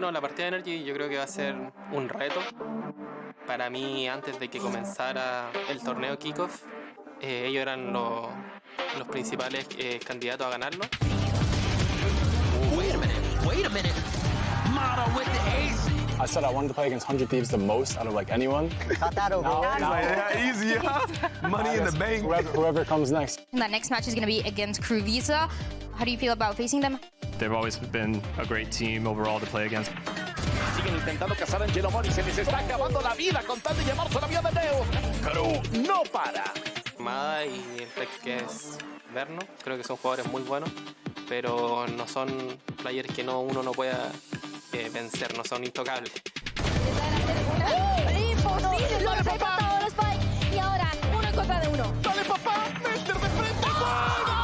Bueno, la partida de NRG yo creo que va a ser un reto para mí antes de que comenzara el torneo Kickoff. Ellos eran los principales candidatos a ganarlo. Wait a minute. Mada with the ace. I said I wanted to play against 100 Thieves the most out of like anyone. Thought that over. Yeah, easy, huh? Money in the bank. Whoever comes next. That next match is going to be against KRU Visa. How do you feel about facing them? They've always been a great team overall to play against. Siguen intentando cazar a Angelo Mori, se les está acabando la vida con tal de llamarse la vía de Neo. KRU no para. Mada y el tech que es Verno, creo que son jugadores muy buenos, pero no son players que uno no pueda vencer, no son intocables. ¡Imposible! ¡Lo he pasado los spikes! Y ahora, 1 en contra de 1. ¡Dale, papá! ¡Mester de frente! ¡Gol!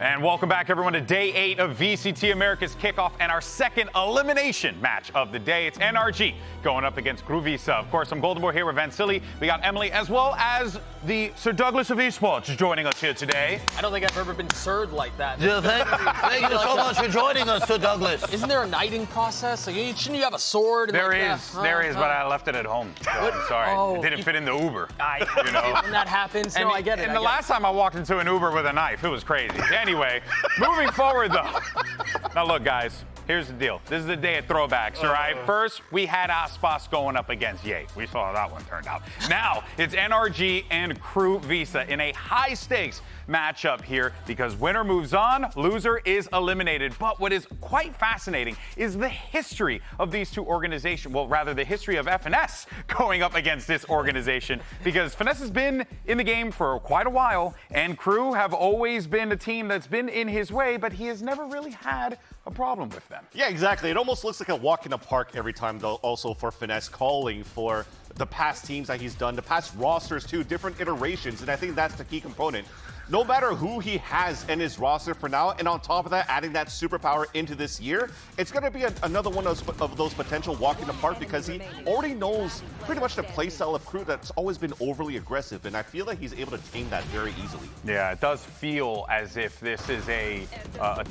And welcome back, everyone, to Day 8 of VCT Americas Kickoff and our second elimination match of the day. It's NRG going up against KRU Visa. Of course, I'm Golden Boy here with Vansili. We got Emily, as well as the Sir Douglas of Esports joining us here today. I don't think I've ever been sirred like that. Yeah, thank you so much for joining us, Sir Douglas. Isn't there a knighting process? Like, shouldn't you have a sword? And There like is, but I left it at home. So I'm sorry. Oh, it didn't fit in the Uber. You know. When that happens, no, I get it. And the last time I walked into an Uber with a knife, it was crazy. Anyway, moving forward, though. Now, look, guys. Here's the deal. This is the day of throwbacks, all right? First, we had Aspas going up against Ye. We saw how that one turned out. Now, it's NRG and KRU Visa in a high-stakes matchup here because winner moves on, loser is eliminated. But what is quite fascinating is the history of these two organizations. Well, rather, the history of FNS going up against this organization because FNS has been in the game for quite a while, and KRU have always been a team that's been in his way, but he has never really had a problem with them. Yeah, exactly. It almost looks like a walk in the park every time, though, also for Finesse calling for the past teams that he's done, the past rosters too, different iterations, and I think that's the key component. No matter who he has in his roster for now, and on top of that, adding that superpower into this year, it's going to be another one of those potential walk in the park because he already knows pretty much the playstyle of KRU that's always been overly aggressive, and I feel like he's able to tame that very easily. Yeah, it does feel as if this is a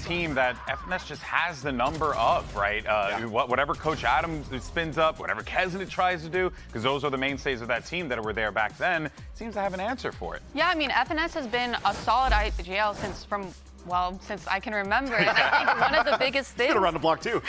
team that FNS just has the number of, right? Whatever Coach Adam spins up, whatever Kesnet tries to do, because those are the mainstays of that team that were there back then, seems to have an answer for it. Yeah, I mean, FNS has been a solid IGL since I can remember. And I think one of the biggest things... Been around the block, too.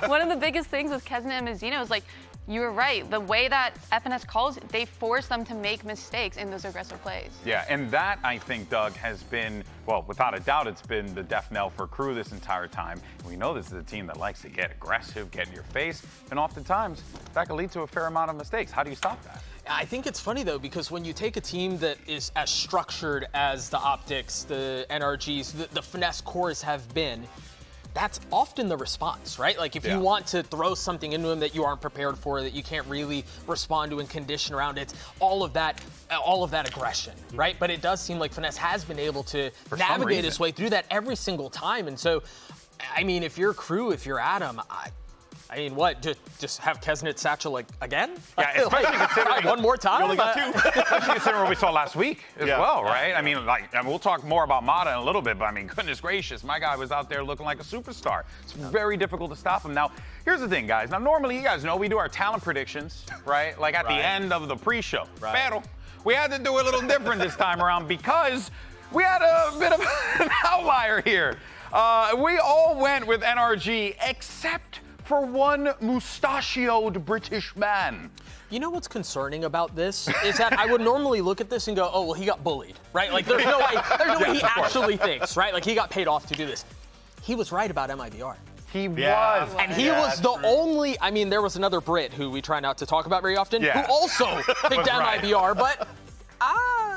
One of the biggest things with Kesnet and Mazzino is, like, you were right. The way that FNS calls, they force them to make mistakes in those aggressive plays. Yeah, and that, I think, Doug, has been, well, without a doubt, it's been the death knell for KRU this entire time. And we know this is a team that likes to get aggressive, get in your face, and oftentimes that can lead to a fair amount of mistakes. How do you stop that? I think it's funny, though, because when you take a team that is as structured as the Optics, the NRGs, the Finesse cores have been, that's often the response, right? Like, if you want to throw something into them that you aren't prepared for, that you can't really respond to and condition around, it's all of that aggression, right? But it does seem like Finesse has been able to navigate his way through that every single time. And so, I mean, if you're KRU, if you're Adam, I mean, what? Just have Kesnet Satchel again? Yeah, especially considering one more time. You only got two. Especially considering what we saw last week as well, right? I mean, we'll talk more about Mada in a little bit, but I mean, goodness gracious, my guy was out there looking like a superstar. It's very difficult to stop him. Now, here's the thing, guys. Now, normally, you guys know we do our talent predictions, right? Like at the end of the pre-show. Pero we had to do a little different this time around because we had a bit of an outlier here. We all went with NRG except for one mustachioed British man. You know what's concerning about this is that I would normally look at this and go, oh, well, he got bullied, right? Like, there's no way he actually thinks, right? Like, he got paid off to do this. He was right about MIBR. He was. And he was the only, I mean, there was another Brit who we try not to talk about very often, who also picked MIBR, but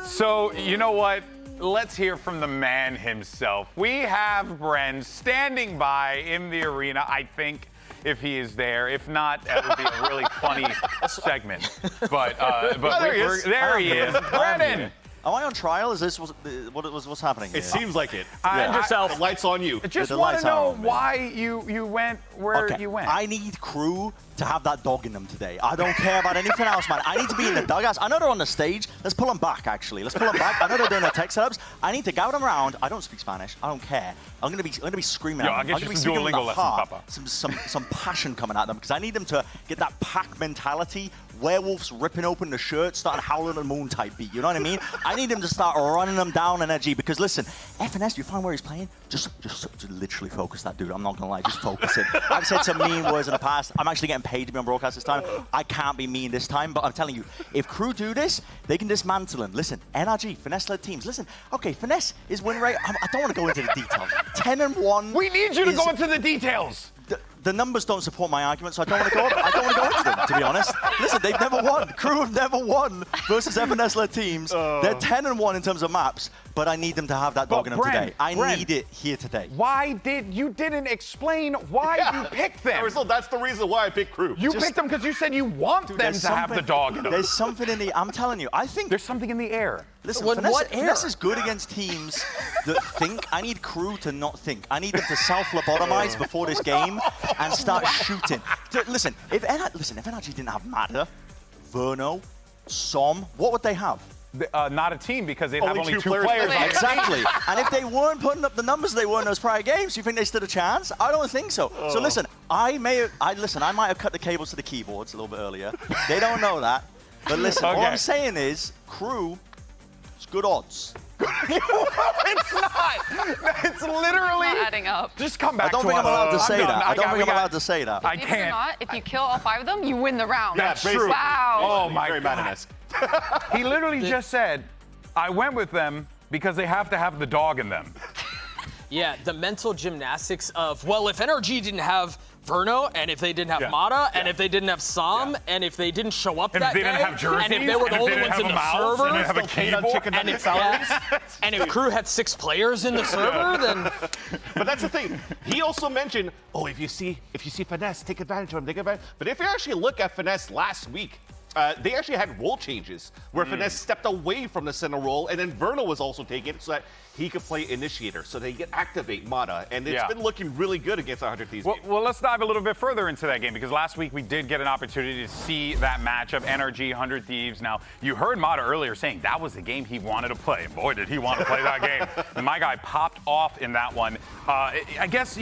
So, you know what? Let's hear from the man himself. We have Bren standing by in the arena, I think, if he is there. If not, that would be a really funny segment. But there he is. Brennan, Am I on trial? Is this what's happening here? It seems like it. Defend yourself. The light's on you. I just The want lights to are know on, man. why you went where you went. I need KRU to have that dog in them today. I don't care about anything else, man. I need to be in the dugouts. I know they're on the stage. Let's pull them back, actually. Let's pull them back. I know they're doing their tech setups. I need to gather them around. I don't speak Spanish. I don't care. I'm gonna be screaming Yo, at I'll them. get I'm you gonna be some speaking with Duolingo the lessons, heart. Papa. Some passion coming at them because I need them to get that pack mentality. Werewolves ripping open the shirt, starting howling at the moon type beat. You know what I mean? I need them to start running them down NRG because listen, FNS, you find where he's playing, just literally focus that dude. I'm not gonna lie, just focus it. I've said some mean words in the past. I'm actually getting paid to be on broadcast this time. I can't be mean this time, but I'm telling you, if KRU do this, they can dismantle them. Listen, NRG, Finesse-led teams. Listen, okay, Finesse is win rate. I don't want to go into the details. 10-1. We need you to go into the details. The numbers don't support my argument, so I don't want to go. I don't want to go into them, to be honest. Listen, they've never won. KRU have never won versus FNS-led teams. They're 10-1 in terms of maps, but I need them to have that dog in them today. I need it here today. Why you didn't explain why you picked them? That's the reason why I picked KRU. You picked them because you said you want them to have the dog in them. There's something in the. I'm telling you, I think there's something in the air. Listen, What air? Finesse is good against teams that think. I need KRU to not think. I need them to self-lobotomize before this game and start shooting. Listen, if NRG didn't have Mada, Verno, Som, what would they have? Not a team because they have only two players on the Exactly. And if they weren't putting up the numbers they were in those prior games, you think they stood a chance? I don't think so. So listen, I might have cut the cables to the keyboards a little bit earlier. They don't know that. But listen, all I'm saying is, KRU, it's good odds. It's not. It's literally Not adding up. Just come back I don't to think us. I'm allowed to say that. I don't think I'm got- allowed to say that. I Believe it or can't. not, if you kill all 5 of them, you win the round. That's true. Wow. Oh my Very God. Mada-esque. He literally just said, I went with them because they have to have the dog in them. Yeah, the mental gymnastics of, well, if NRG didn't have Verno, and if they didn't have Mada, and if they didn't have Som, and if they didn't show up And that if they day, didn't have jerseys, and if they were the and if only they didn't ones in have a the mouse, server, and they have a keyboard, and if KRU had 6 players in the server, then But that's the thing. He also mentioned, if you see Finesse, take advantage of him. Take advantage. But if you actually look at Finesse last week, they actually had role changes where Finesse stepped away from the center role, and then Verno was also taken so that he could play initiator, so they could activate Mada, and it's been looking really good against 100 Thieves. Well, let's dive a little bit further into that game because last week we did get an opportunity to see that matchup, NRG, 100 Thieves. Now, you heard Mada earlier saying that was the game he wanted to play. Boy, did he want to play that game. And my guy popped off in that one. I guess,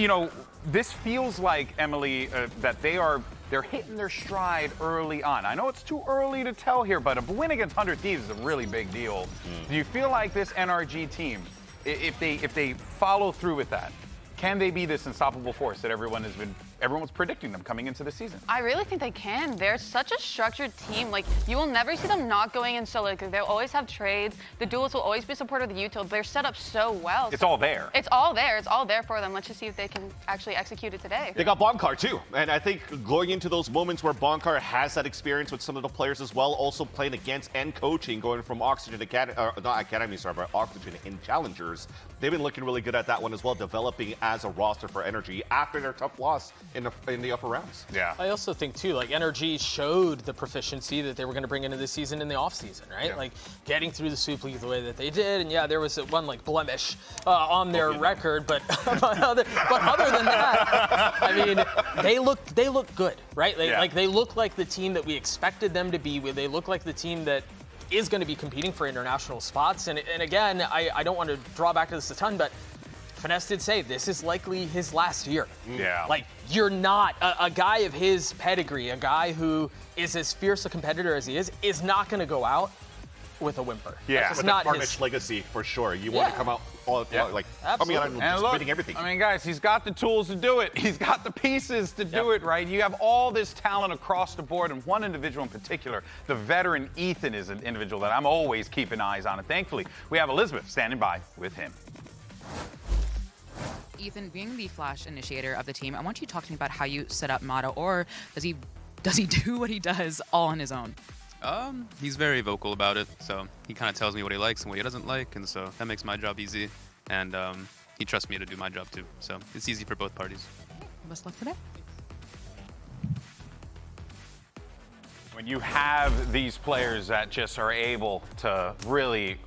this feels like, Emily, that they're hitting their stride early on. I know it's too early to tell here, but a win against 100 Thieves is a really big deal. Do you feel like this NRG team, if they follow through with that, can they be this unstoppable force that everyone's predicting them coming into the season? I really think they can. They're such a structured team. Like, you will never see them not going in solo because they'll always have trades. The duels will always be supported with the util. They're set up so well. It's all there. It's all there. It's all there for them. Let's just see if they can actually execute it today. They got Bonkar too, and I think going into those moments where Bonkar has that experience with some of the players as well, also playing against and coaching, going from Oxygen but Oxygen in Challengers, they've been looking really good at that one as well, developing as a roster for NRG after their tough loss in the upper rounds. Yeah. I also think too, like NRG showed the proficiency that they were going to bring into the season in the off season, right? Yeah. Like getting through the Soup League the way that they did, and there was one like blemish on their record, but other than that, I mean, they look good, right? They look like the team that we expected them to be with. They look like the team that is going to be competing for international spots. And again, I don't want to draw back to this a ton, but Finesse did say this is likely his last year. Yeah. Like, you're not a guy of his pedigree, a guy who is as fierce a competitor as he is not going to go out with a whimper. Yeah. With not the Carnage his legacy for sure. You want to come out coming out and just winning everything. I mean, guys, he's got the tools to do it. He's got the pieces to do it, right? You have all this talent across the board, and one individual in particular, the veteran Ethan, is an individual that I'm always keeping eyes on. And thankfully, we have Elizabeth standing by with him. Ethan, being the flash initiator of the team, I want you to talk to me about how you set up Mada, or does he do what he does all on his own? He's very vocal about it, so he kind of tells me what he likes and what he doesn't like, and so that makes my job easy, and he trusts me to do my job too, so it's easy for both parties. Best luck today. When you have these players that just are able to really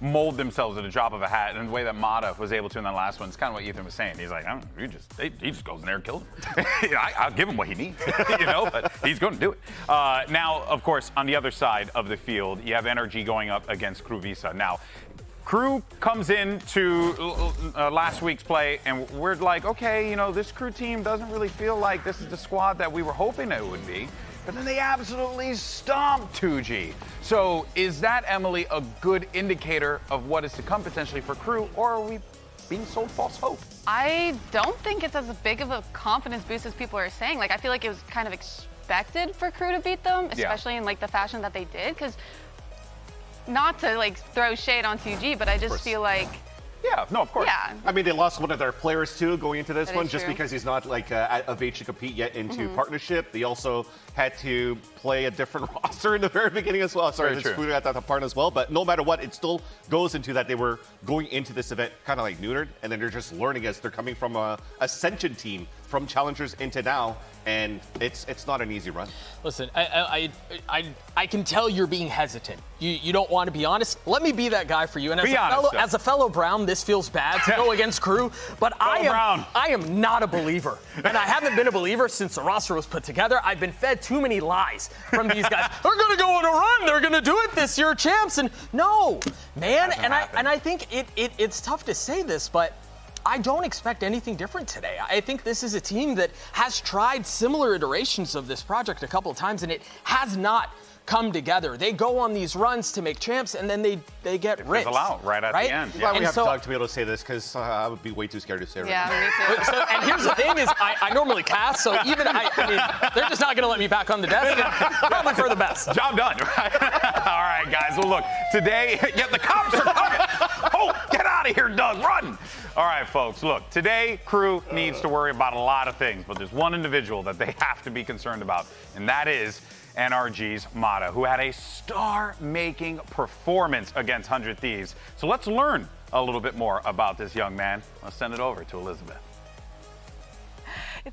mold themselves at the drop of a hat, and the way that Mada was able to in that last one, it's kind of what Ethan was saying. He's like, he just goes in there and kills him. I'll give him what he needs, but he's going to do it. Now, of course, on the other side of the field, you have NRG going up against KRU. Now, KRU comes into last week's play, and we're like, okay, this KRU team doesn't really feel like this is the squad that we were hoping it would be. But then they absolutely stomped 2G. So is that, Emily, a good indicator of what is to come potentially for KRU, or are we being sold false hope? I don't think it's as big of a confidence boost as people are saying. Like, I feel like it was kind of expected for KRU to beat them, especially in like the fashion that they did. Because not to like throw shade on 2G, but I just feel like. Yeah, no, of course. Yeah. I mean, they lost one of their players, too, going into this That one, is just true. because he's not, like, of age to compete yet into partnership. They also had to play a different roster in the very beginning as well. Sorry, this food at that part as well. But no matter what, it still goes into that they were going into this event kind of like neutered, and then they're just learning as they're coming from a Ascension team from Challengers into now, and it's not an easy run. Listen, I can tell you're being hesitant. You don't want to be honest. Let me be that guy for you. And as a fellow Brown, this feels bad to go against KRU, but I am not a believer. And I haven't been a believer since the roster was put together. I've been fed too many lies from these guys. They're going to go on a run. They're going to do it this year, champs. And no, man. And I think it's tough to say this, but I don't expect anything different today. I think this is a team that has tried similar iterations of this project a couple of times, and it has not come together. They go on these runs to make champs, and then they get ripped. Fizzle out right at the end. Glad we have Doug to be able to say this, because I would be way too scared to say it. Yeah, me too. And here's the thing is, I normally cast, so even I mean, they're just not going to let me back on the desk. Probably for the best. Job done, right? All right, guys. Well, look, today, the cops are coming. Oh, get out of here, Doug. Run. All right, folks. Look, today, KRU needs to worry about a lot of things, but there's one individual that they have to be concerned about, and that is NRG's Mada, who had a star-making performance against 100 Thieves. So let's learn a little bit more about this young man. Let's send it over to Elizabeth.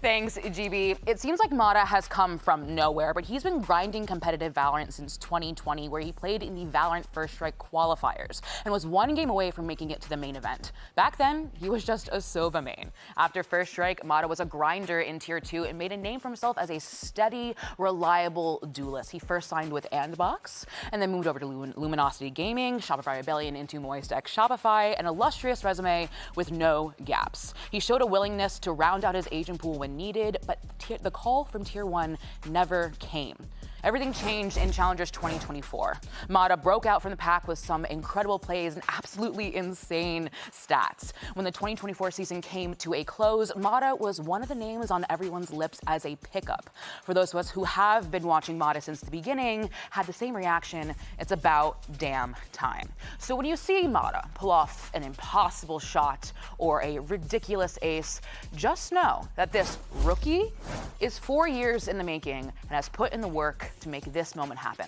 Thanks, GB. It seems like Mada has come from nowhere, but he's been grinding competitive Valorant since 2020, where he played in the Valorant First Strike qualifiers and was one game away from making it to the main event. Back then, he was just a Sova main. After First Strike, Mada was a grinder in Tier 2 and made a name for himself as a steady, reliable duelist. He first signed with Andbox and then moved over to Luminosity Gaming, Shopify Rebellion into Moist X Shopify, an illustrious resume with no gaps. He showed a willingness to round out his agent pool when needed, but the call from Tier 1 never came. Everything changed in Challengers 2024. Mada broke out from the pack with some incredible plays and absolutely insane stats. When the 2024 season came to a close, Mada was one of the names on everyone's lips as a pickup. For those of us who have been watching Mada since the beginning, had the same reaction: it's about damn time. So when you see Mada pull off an impossible shot or a ridiculous ace, just know that this rookie is 4 years in the making and has put in the work to make this moment happen.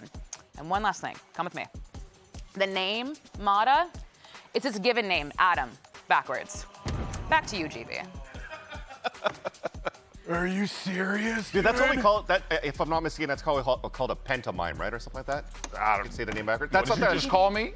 And one last thing, come with me. The name, Mada, it's his given name, Adam, backwards. Back to you, GB. Are you serious? Dude, that's only called that. If I'm not mistaken, that's called a pantomime, right, or something like that. I don't say the name backwards. That's what did you just call me?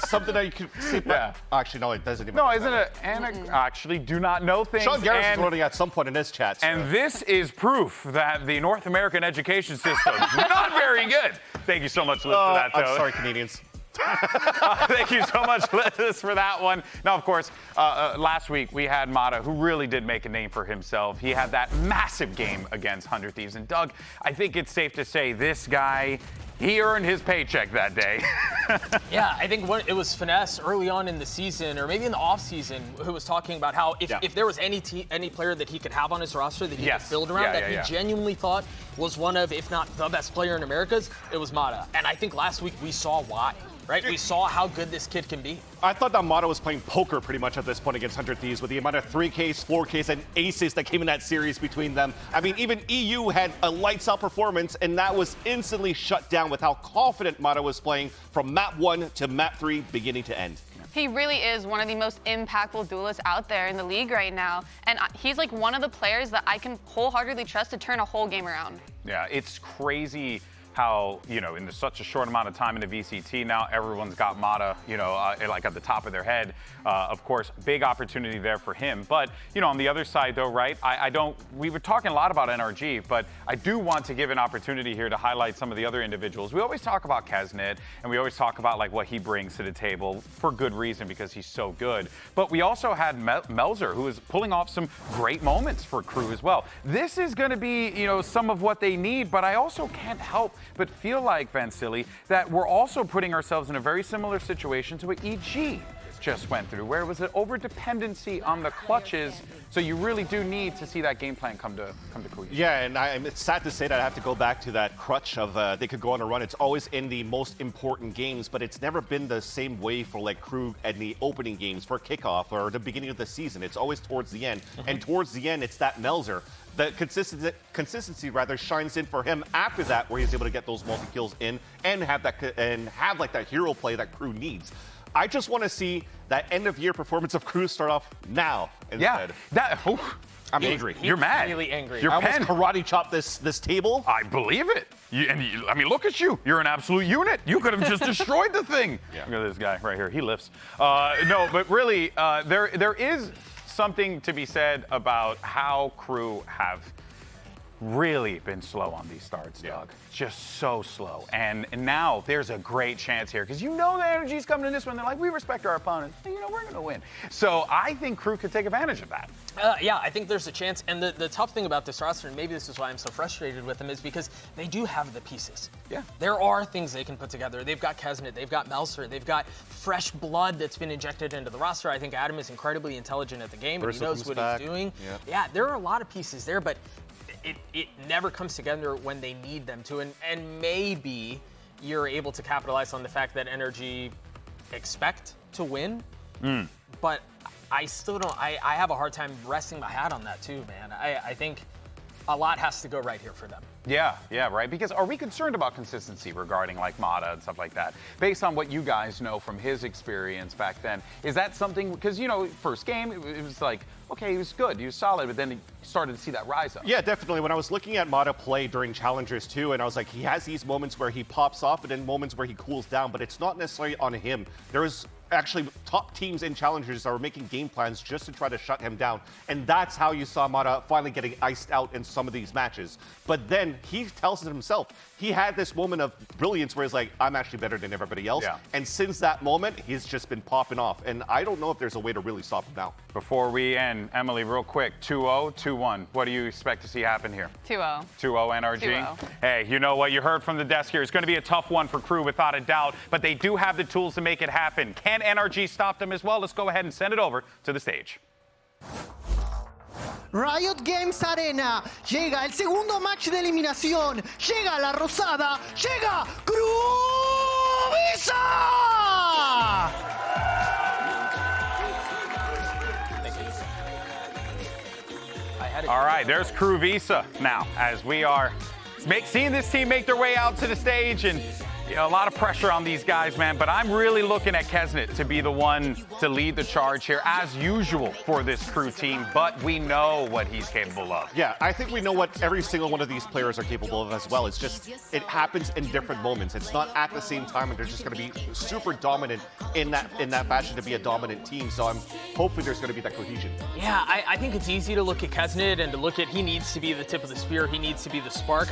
Something that you could see. Yeah. Actually, no, it doesn't even. No, isn't it? Actually, do not know things. Sean Garrett's learning at some point in this chat. So. And this is proof that the North American education system not very good. Thank you so much, Liz, for that. I'm sorry, Canadians. Thank you so much, Liz, for that one. Now, of course, last week we had Mada, who really did make a name for himself. He had that massive game against 100 Thieves. And Doug, I think it's safe to say this guy, he earned his paycheck that day. Yeah, I think it was Finesse early on in the season, or maybe in the offseason, who was talking about how if there was any player that he could have on his roster that he could build around, that he genuinely thought was one of, if not the best player in Americas, it was Mada. And I think last week we saw why. Right? We saw how good this kid can be. I thought that Mada was playing poker pretty much at this point against 100 Thieves with the amount of 3Ks, 4Ks, and aces that came in that series between them. I mean, even EU had a lights out performance, and that was instantly shut down with how confident Mada was playing from map 1 to map 3, beginning to end. He really is one of the most impactful duelists out there in the league right now. And he's like one of the players that I can wholeheartedly trust to turn a whole game around. Yeah, it's crazy how, in such a short amount of time in the VCT now, everyone's got Mada, like at the top of their head. Of course, big opportunity there for him. But, on the other side, though, right, we were talking a lot about NRG, but I do want to give an opportunity here to highlight some of the other individuals. We always talk about Kesnet, and we always talk about, like, what he brings to the table for good reason because he's so good. But we also had Melzer, who is pulling off some great moments for KRU as well. This is going to be, some of what they need, but I also can't help but feel like, Vansili, that we're also putting ourselves in a very similar situation to what EG just went through, where it was an over-dependency on the clutches, so you really do need to see that game plan come to fruition. Yeah, and it's sad to say that I have to go back to that crutch of they could go on a run. It's always in the most important games, but it's never been the same way for like KRU and the opening games for kickoff or the beginning of the season. It's always towards the end, and towards the end, it's that Melzer. The consistency rather shines in for him after that, where he's able to get those multi-kills in and have like that hero play that KRU needs. I just want to see that end-of-year performance of KRU start off now instead. Yeah, I'm angry. You're mad. Really angry. I almost karate chopped this table. I believe it. I mean, look at you. You're an absolute unit. You could have just destroyed the thing. Yeah. Look at this guy right here. He lifts. No, but really, there is something to be said about how KRU have really been slow on these starts, Doug. Just so slow. And now there's a great chance here because the NRG's coming in this one. They're like, we respect our opponent. We're going to win. So I think KRU could take advantage of that. Yeah, I think there's a chance. And the tough thing about this roster, and maybe this is why I'm so frustrated with them, is because they do have the pieces. Yeah. There are things they can put together. They've got Kesnet, they've got Melzer, they've got fresh blood that's been injected into the roster. I think Adam is incredibly intelligent at the game, and he knows what he's doing. Yeah, there are a lot of pieces there, but it never comes together when they need them to. And maybe you're able to capitalize on the fact that NRG expect to win. But I still don't. I have a hard time resting my hat on that too, man. I think a lot has to go right here for them. Yeah, right. Because are we concerned about consistency regarding like Mada and stuff like that? Based on what you guys know from his experience back then, is that something? Because first game it was like, okay, he was good, he was solid, but then he started to see that rise up. Yeah, definitely. When I was looking at Mada play during Challengers too, and I was like, he has these moments where he pops off and then moments where he cools down, but it's not necessarily on him. There is actually top teams in Challengers that were making game plans just to try to shut him down. And that's how you saw Mada finally getting iced out in some of these matches. But then he tells it himself. He had this moment of brilliance where he's like, I'm actually better than everybody else. Yeah. And since that moment, he's just been popping off. And I don't know if there's a way to really stop him now. Before we end, Emily, real quick, 2-0, 2-1. What do you expect to see happen here? 2-0. 2-0 NRG? 2-0. Hey, you know what? You heard from the desk here. It's going to be a tough one for KRU without a doubt, but they do have the tools to make it happen. Can NRG stop them as well? Let's go ahead and send it over to the stage. Riot Games Arena, llega el segundo match de eliminación, llega la rosada, llega KRU Visa! All right, there's KRU Visa now as we are seeing this team make their way out to the stage, and a lot of pressure on these guys, man, but I'm really looking at Kesnet to be the one to lead the charge here, as usual for this KRU team, but we know what he's capable of. Yeah, I think we know what every single one of these players are capable of as well. It's just, it happens in different moments. It's not at the same time, and they're just going to be super dominant in that fashion to be a dominant team, so I'm hoping there's going to be that cohesion. Yeah, I think it's easy to look at Kesnet and to look at he needs to be the tip of the spear, he needs to be the spark.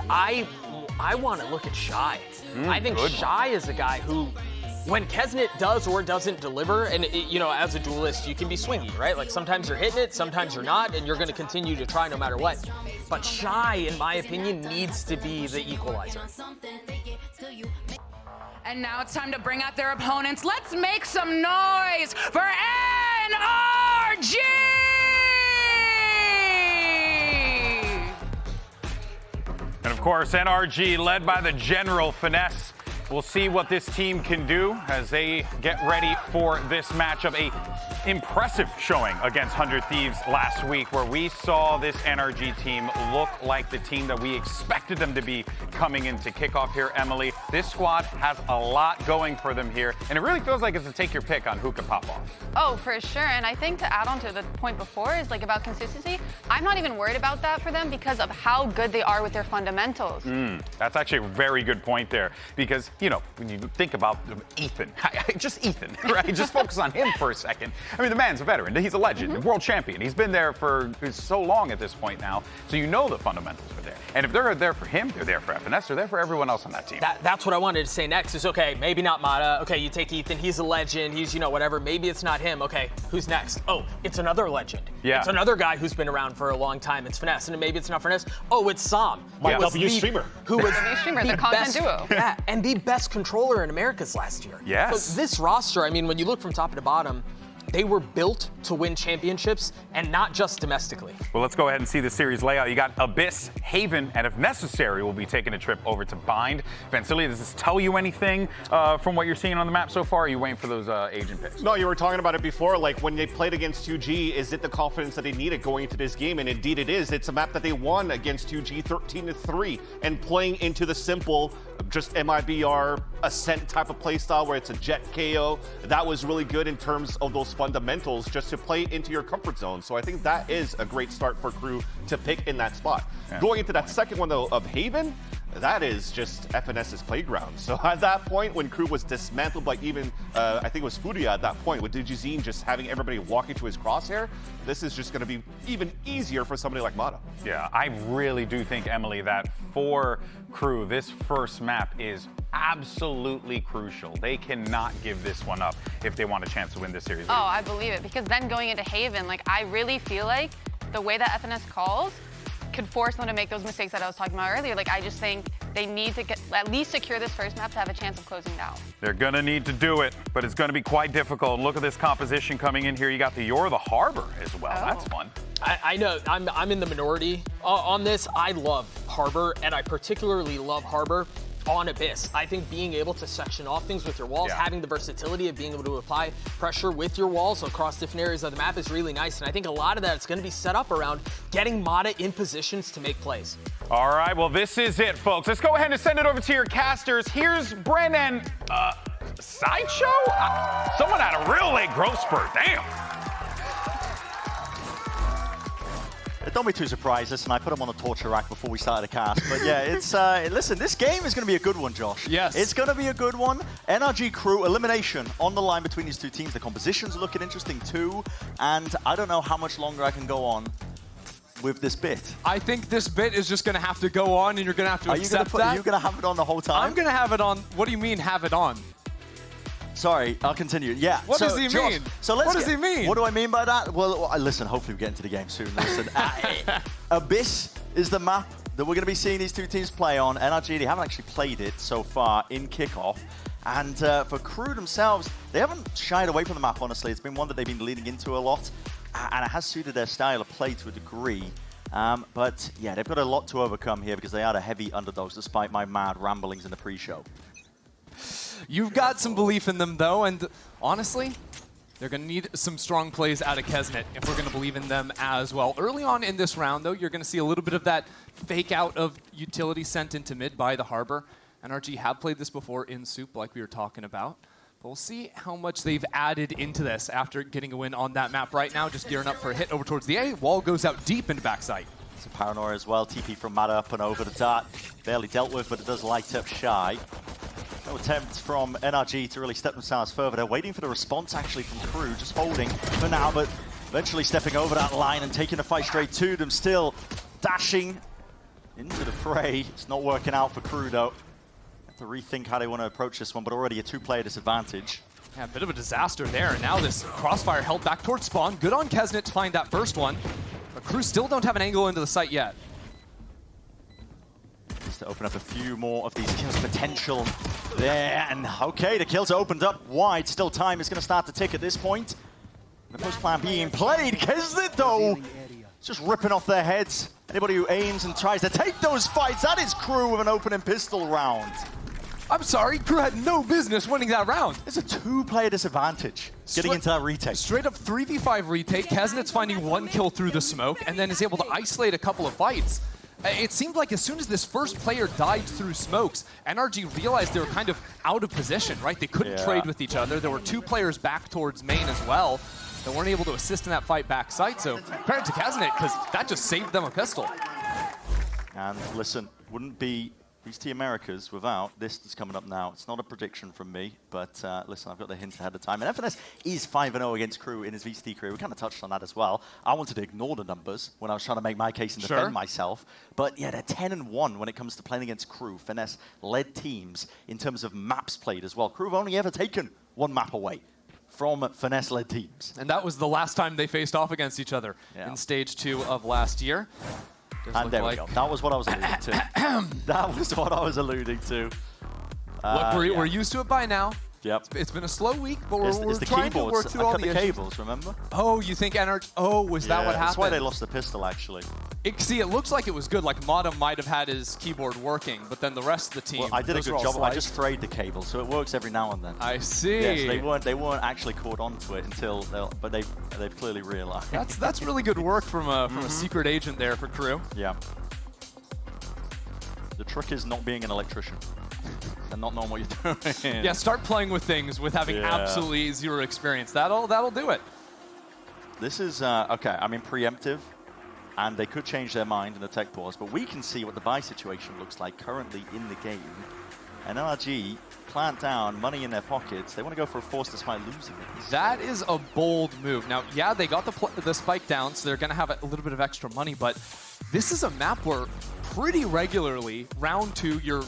I want to look at Shy. I think Shy is a guy who, when Kesnet does or doesn't deliver, and as a duelist, you can be swingy, right? Like sometimes you're hitting it, sometimes you're not, and you're going to continue to try no matter what. But Shy, in my opinion, needs to be the equalizer. And now it's time to bring out their opponents. Let's make some noise for NRG! And of course, NRG led by the General Finesse. We'll see what this team can do as they get ready for this matchup. A impressive showing against 100 Thieves last week, where we saw this NRG team look like the team that we expected them to be coming into kickoff here, Emily. This squad has a lot going for them here, and it really feels like it's a take your pick on who could pop off. Oh, for sure. And I think to add on to the point before is like about consistency. I'm not even worried about that for them because of how good they are with their fundamentals. That's actually a very good point there, because, you know, when you think about Ethan, just Ethan, right? Just focus on him for a second. I mean, the man's a veteran. He's a legend, a world champion. He's been there for so long at this point now, so you know the fundamentals are there. And if they're there for him, they're there for FNS, they're there for everyone else on that team. That's what I wanted to say next is, okay, maybe not Mada. Okay, you take Ethan, he's a legend, he's, you know, whatever. Maybe it's not him. Okay, who's next? Oh, it's another legend. Yeah. It's another guy who's been around for a long time. It's Finesse. And maybe it's not Finesse. Oh, it's Sam. My W streamer. Who was the content best, duo. Yeah, and the best controller in Americas last year. Yes. So this roster, I mean, when you look from top to bottom, they were built to win championships and not just domestically. Well, let's go ahead and see the series layout. You got Abyss, Haven, and if necessary, we'll be taking a trip over to Bind. Vancilia, does this tell you anything from what you're seeing on the map so far? Or are you waiting for those agent picks? No, you were talking about it before, like when they played against 2G, is it the confidence that they needed going into this game? And indeed it is. It's a map that they won against 2G 13-3, and playing into the simple, just MIBR Ascent type of playstyle where it's a jet KO. That was really good in terms of those fundamentals, just to play into your comfort zone. So I think that is a great start for KRU to pick in that spot. Yeah. Going into that second one, though, of Haven, that is just FNS's playground. So at that point, when KRU was dismantled by even, I think it was Furia at that point, with Digizine just having everybody walking to his crosshair, this is just going to be even easier for somebody like Mada. Yeah, I really do think, Emily, that for KRU, this first map is absolutely crucial. They cannot give this one up if they want a chance to win this series. Oh, I believe it, because then going into Haven, like, I really feel like the way that FNS calls could force them to make those mistakes that I was talking about earlier. Like, I just think they need to at least secure this first map to have a chance of closing down. They're gonna need to do it, but it's gonna be quite difficult. Look at this composition coming in here. You got the You're the Harbor as well. Oh. That's fun. I know, I'm in the minority on this. I love Harbor, and I particularly love Harbor on Abyss. I think being able to section off things with your walls, having the versatility of being able to apply pressure with your walls across different areas of the map is really nice. And I think a lot of that is going to be set up around getting Mada in positions to make plays. All right, well, this is it, folks. Let's go ahead and send it over to your casters. Here's Bren and Sideshow? Someone had a real late growth spurt. Damn. Don't be too surprised. Listen, I put him on the torture rack before we started the cast. But yeah, it's listen, this game is going to be a good one, Josh. Yes. It's going to be a good one. NRG KRU elimination on the line between these two teams. The compositions are looking interesting too. And I don't know how much longer I can go on with this bit. I think this bit is just going to have to go on, and you're going to have to accept that. Are you going to have it on the whole time? I'm going to have it on. What do you mean, have it on? Sorry, I'll continue. Yeah. What does he mean? So let's what does he mean? What do I mean by that? Well, listen, hopefully we get into the game soon. Listen, Abyss is the map that we're going to be seeing these two teams play on. NRG, they haven't actually played it so far in kickoff. And for KRU themselves, they haven't shied away from the map, honestly. It's been one that they've been leaning into a lot. And it has suited their style of play to a degree. But yeah, they've got a lot to overcome here because they are the heavy underdogs, despite my mad ramblings in the pre-show. You've got some belief in them, though, and honestly, they're going to need some strong plays out of Kesnet if we're going to believe in them as well. Early on in this round, though, you're going to see a little bit of that fake out of utility sent into mid by the Harbor. NRG have played this before in Soup, like we were talking about. But we'll see how much they've added into this after getting a win on that map right now. Just gearing up for a hit over towards the A. Wall goes out deep into backside. Some Paranoia as well. TP from Mada up and over the dart. Barely dealt with, but it does light up Shy. No attempt from NRG to really step themselves further. They're waiting for the response, actually, from KRU. Just holding for now, but eventually stepping over that line and taking the fight straight to them. Still dashing into the fray. It's not working out for KRU, though. Have to rethink how they want to approach this one, but already a two-player disadvantage. Yeah, a bit of a disaster there, and now this crossfire held back towards spawn. Good on Kesnet to find that first one, but KRU still don't have an angle into the site yet. Just to open up a few more of these kills potential there, and okay, the kills opened up wide. Still time is going to start to tick at this point. The post plan being played. Kesnet, though, just ripping off their heads. Anybody who aims and tries to take those fights, that is KRU with an opening pistol round. I'm sorry, Crew had no business winning that round. It's a 2-player disadvantage getting into that retake. Straight up 3v5 retake. Kesnet's finding 1 kill through the smoke and then is able to isolate a couple of fights. It seemed like as soon as this first player died through smokes, NRG realized they were kind of out of position, right? They couldn't trade with each other. There were 2 players back towards main as well that weren't able to assist in that fight backside. So credit to Kesnet, because that just saved them a pistol. And listen, wouldn't be VCT Americas without this that's coming up now. It's not a prediction from me, but listen, I've got the hint ahead of time. And FNS is 5-0 against Crew in his VCT career. We kind of touched on that as well. I wanted to ignore the numbers when I was trying to make my case and defend myself. But yeah, they're 10-1 when it comes to playing against Crew. Finesse-led teams in terms of maps played as well. Crew have only ever taken 1 map away from Finesse-led teams. And that was the last time they faced off against each other in Stage 2 of last year. And there we go. That was what I was alluding to. That was what I was alluding to. Look, we're used to it by now. Yep. It's been a slow week, but we're it's the trying to work through all the cables, remember? Oh, you think NRG... Oh, was that what happened? That's why they lost the pistol, actually. See, it looks like it was good. Like, Mada might have had his keyboard working, but then the rest of the team... Well, I did a good job. I just frayed the cable, so it works every now and then. I see. Yes, they weren't actually caught onto it until... But they've clearly realized. That's really good work from a secret agent there for Crew. Yeah. The trick is not being an electrician and not knowing what you're doing. Yeah, start playing with things with having absolutely 0 experience. That'll do it. This is, okay, I mean, preemptive, and they could change their mind in the tech pause, but we can see what the buy situation looks like currently in the game. And NRG plant down, money in their pockets. They want to go for a force despite losing it. That is a bold move. Now, yeah, they got the spike down, so they're going to have a little bit of extra money, but this is a map where pretty regularly, round 2, your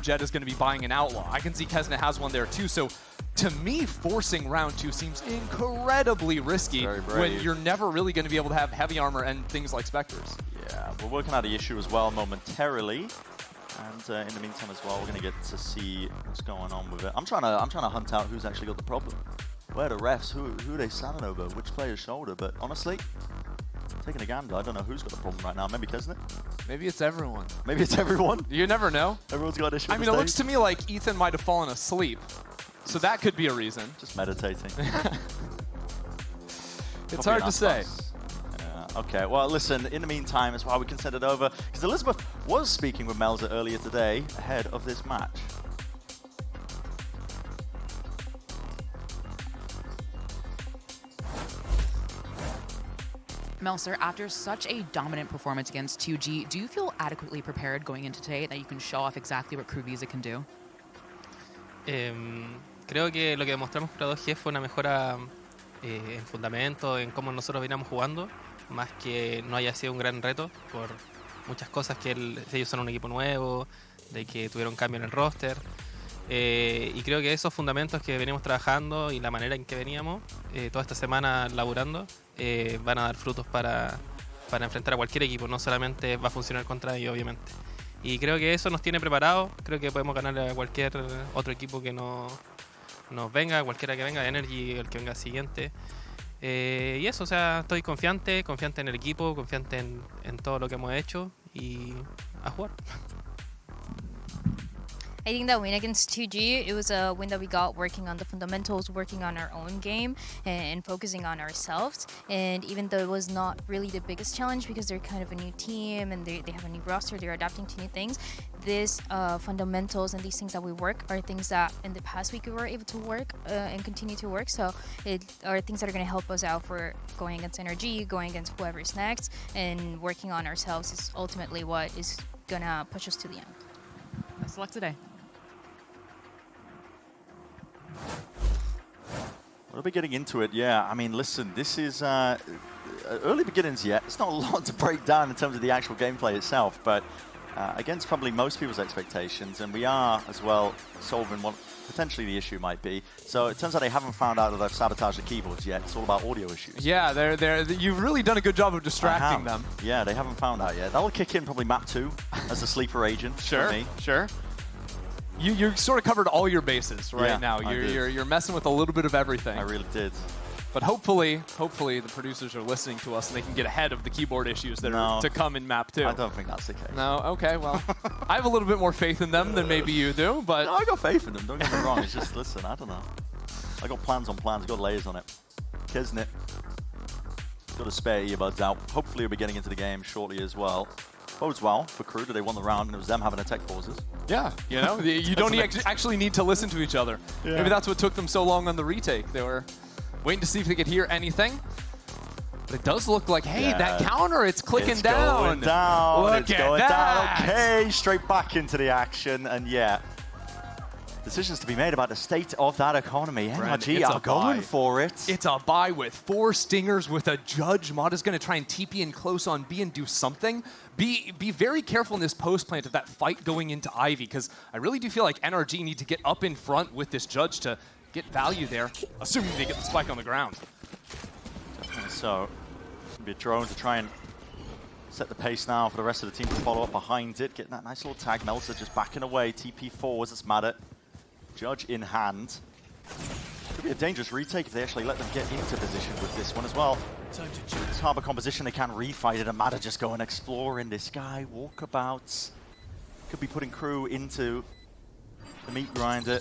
Jet is going to be buying an Outlaw. I can see Kesnet has one there too, so to me, forcing round 2 seems incredibly risky when you're never really going to be able to have heavy armor and things like Spectres. Yeah, we're working out the issue as well momentarily. And in the meantime as well, we're going to get to see what's going on with it. I'm trying to hunt out who's actually got the problem. Where are the refs? Who are they standing over? Which player's shoulder? But honestly, taking a gander, I don't know who's got the problem right now. Maybe Kesnet? Maybe it's everyone. Maybe it's everyone? You never know. Everyone's got issues. I mean, it looks to me like Ethan might have fallen asleep. So that could be a reason. Just meditating. It's hard to say. Okay, well, listen, in the meantime, as well, we can send it over, because Elizabeth was speaking with Melza earlier today ahead of this match. Melzer, after such a dominant performance against 2G, do you feel adequately prepared going into today that you can show off exactly what Crew Visa can do? Creo que lo que demostramos contra 2G fue una mejora en fundamento, en cómo nosotros veníamos jugando, más que no haya sido un gran reto por muchas cosas que ellos son un equipo nuevo, de que tuvieron cambio en el roster. Y creo que esos fundamentos que venimos trabajando y la manera en que veníamos toda esta semana laburando van a dar frutos para enfrentar a cualquier equipo, no solamente va a funcionar contra ellos, obviamente. Y creo que eso nos tiene preparados, creo que podemos ganarle a cualquier otro equipo que nos venga, cualquiera que venga, NRG, el que venga siguiente. Y eso, o sea, estoy confiante en el equipo, confiante en todo lo que hemos hecho y a jugar. I think that win against 2G, it was a win that we got working on the fundamentals, working on our own game, and focusing on ourselves. And even though it was not really the biggest challenge because they're kind of a new team and they have a new roster, they're adapting to new things, these fundamentals and these things that we work are things that in the past week we were able to work and continue to work. So it are things that are going to help us out for going against NRG, going against whoever is next, and working on ourselves is ultimately what is going to push us to the end. Best of luck today. We'll be getting into it, yeah. I mean, listen, this is early beginnings yet. It's not a lot to break down in terms of the actual gameplay itself, but against probably most people's expectations, and we are as well solving what potentially the issue might be. So it turns out they haven't found out that I've sabotaged the keyboards yet. It's all about audio issues. Yeah, you've really done a good job of distracting them. Yeah, they haven't found out yet. That'll kick in probably map 2 as a sleeper agent for me. Sure. You sort of covered all your bases right now. You're messing with a little bit of everything. I really did. But hopefully the producers are listening to us and they can get ahead of the keyboard issues that are to come in map 2. I don't think that's the case. No? Okay, well, I have a little bit more faith in them than maybe you do, but... No, I got faith in them, don't get me wrong. It's just, listen, I don't know. I got plans on plans, I got layers on it. Kesnet got a spare earbuds out. Hopefully we'll be getting into the game shortly as well. Bodes well for KRU that they won the round and it was them having to tech pauses. Yeah, you know, you don't actually need to listen to each other. Yeah. Maybe that's what took them so long on the retake. They were waiting to see if they could hear anything. But it does look like, hey, that counter, it's clicking down. Going down. Look at going that. Down. Okay, straight back into the action. And yeah, decisions to be made about the state of that economy. NRG are going for it. It's a buy with 4 stingers with a judge. Mada's going to try and TP in close on B and do something. Be very careful in this post plant of that fight going into Ivy, because I really do feel like NRG need to get up in front with this judge to get value there, assuming they get the spike on the ground. So, it's going to be a drone to try and set the pace now for the rest of the team to follow up behind it. Getting that nice little tag. Melsa just backing away. TP forwards. It's Mada. Judge in hand. Could be a dangerous retake if they actually let them get into position with this one as well. It's Harbor composition. They can refight it. And Mada just go and explore in this sky. Walkabouts. Could be putting KRU into the meat grinder.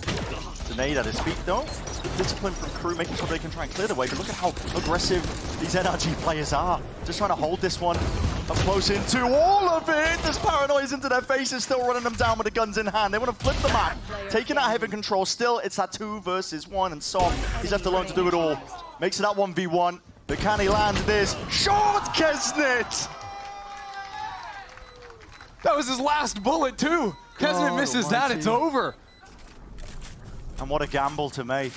Grenade at his feet though. Good discipline from KRU, making sure they can try and clear the way. But look at how aggressive these NRG players are. Just trying to hold this one up close into all of it. There's paranoias into their faces, still running them down with the guns in hand. They want to flip the map, taking that heavy control. Still, it's that 2 versus 1, and Soft, he's left alone to do it all. Makes it that 1v1. But can he land this? Short Kesnet! That was his last bullet too. Kesnet misses that, it's over. And what a gamble to make.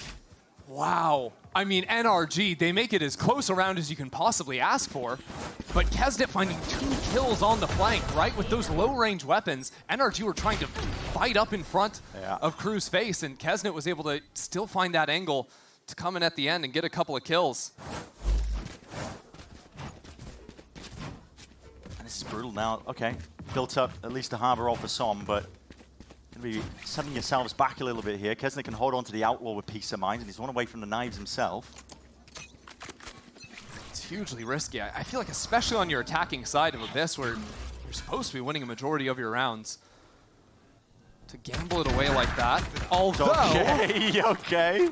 Wow. I mean, NRG, they make it as close around as you can possibly ask for. But Kesnet finding 2 kills on the flank, right? With those low-range weapons, NRG were trying to fight up in front of KRU's face, and Kesnet was able to still find that angle to come in at the end and get a couple of kills. And this is brutal now. Okay, built up at least a harbor off for some, but going to be setting yourselves back a little bit here. Kesnet can hold on to the outlaw with peace of mind, and he's one away from the knives himself. It's hugely risky. I feel like especially on your attacking side of Abyss, where you're supposed to be winning a majority of your rounds, to gamble it away like that. Although... Okay.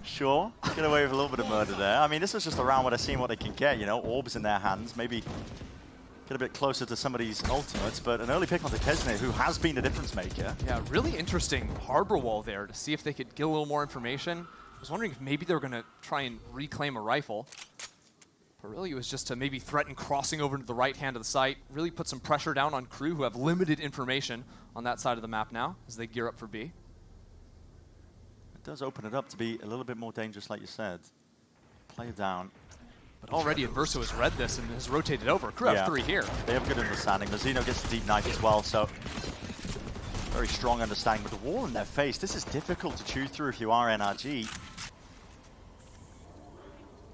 Sure. Get away with a little bit of murder there. I mean, this was just a round where they're seeing what they can get, you know, orbs in their hands, maybe get a bit closer to some of these ultimates, but an early pick onto Kesnet, who has been a difference maker. Yeah, really interesting harbor wall there to see if they could get a little more information. I was wondering if maybe they were going to try and reclaim a rifle. But really it was just to maybe threaten crossing over to the right hand of the site, really put some pressure down on KRU, who have limited information on that side of the map now as they gear up for B. It does open it up to be a little bit more dangerous, like you said. Play it down. But already Adverso has read this and has rotated over. KRU have 3 here. They have good understanding. Mazino gets a deep knife as well, so very strong understanding. With the wall in their face, this is difficult to chew through if you are NRG.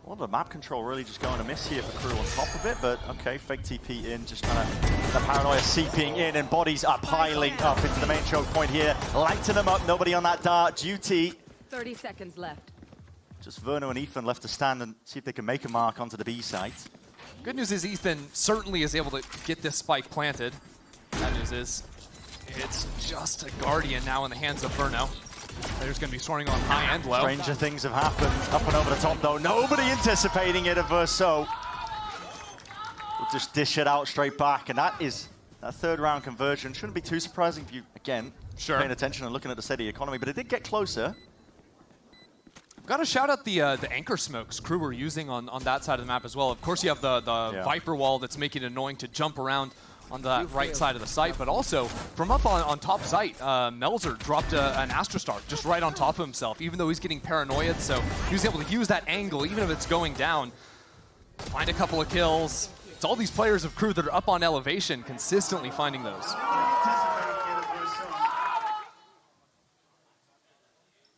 Well, the map control really just going to miss here for KRU on top of it, but okay, fake TP in, just trying to, the paranoia seeping in, and bodies are piling up into the main choke point here. Lighten them up, nobody on that dart duty. 30 seconds left. Just Verno and Ethan left to stand and see if they can make a mark onto the B site. Good news is Ethan certainly is able to get this spike planted. Bad news is it's just a Guardian now in the hands of Verno. There's going to be soaring on high and low. Stranger things have happened. Up and over the top though. Nobody anticipating it, Adverso. We'll just dish it out straight back, and that is that 3rd round conversion. Shouldn't be too surprising if you, again, paying attention and looking at the steady economy, but it did get closer. Got to shout out the anchor smokes KRU were using on that side of the map as well. Of course, you have the Viper wall that's making it annoying to jump around on the right side of the site, but also from up on top site, Melzer dropped an Astrostar just right on top of himself, even though he's getting paranoid, so he was able to use that angle, even if it's going down, find a couple of kills. It's all these players of KRU that are up on elevation, consistently finding those.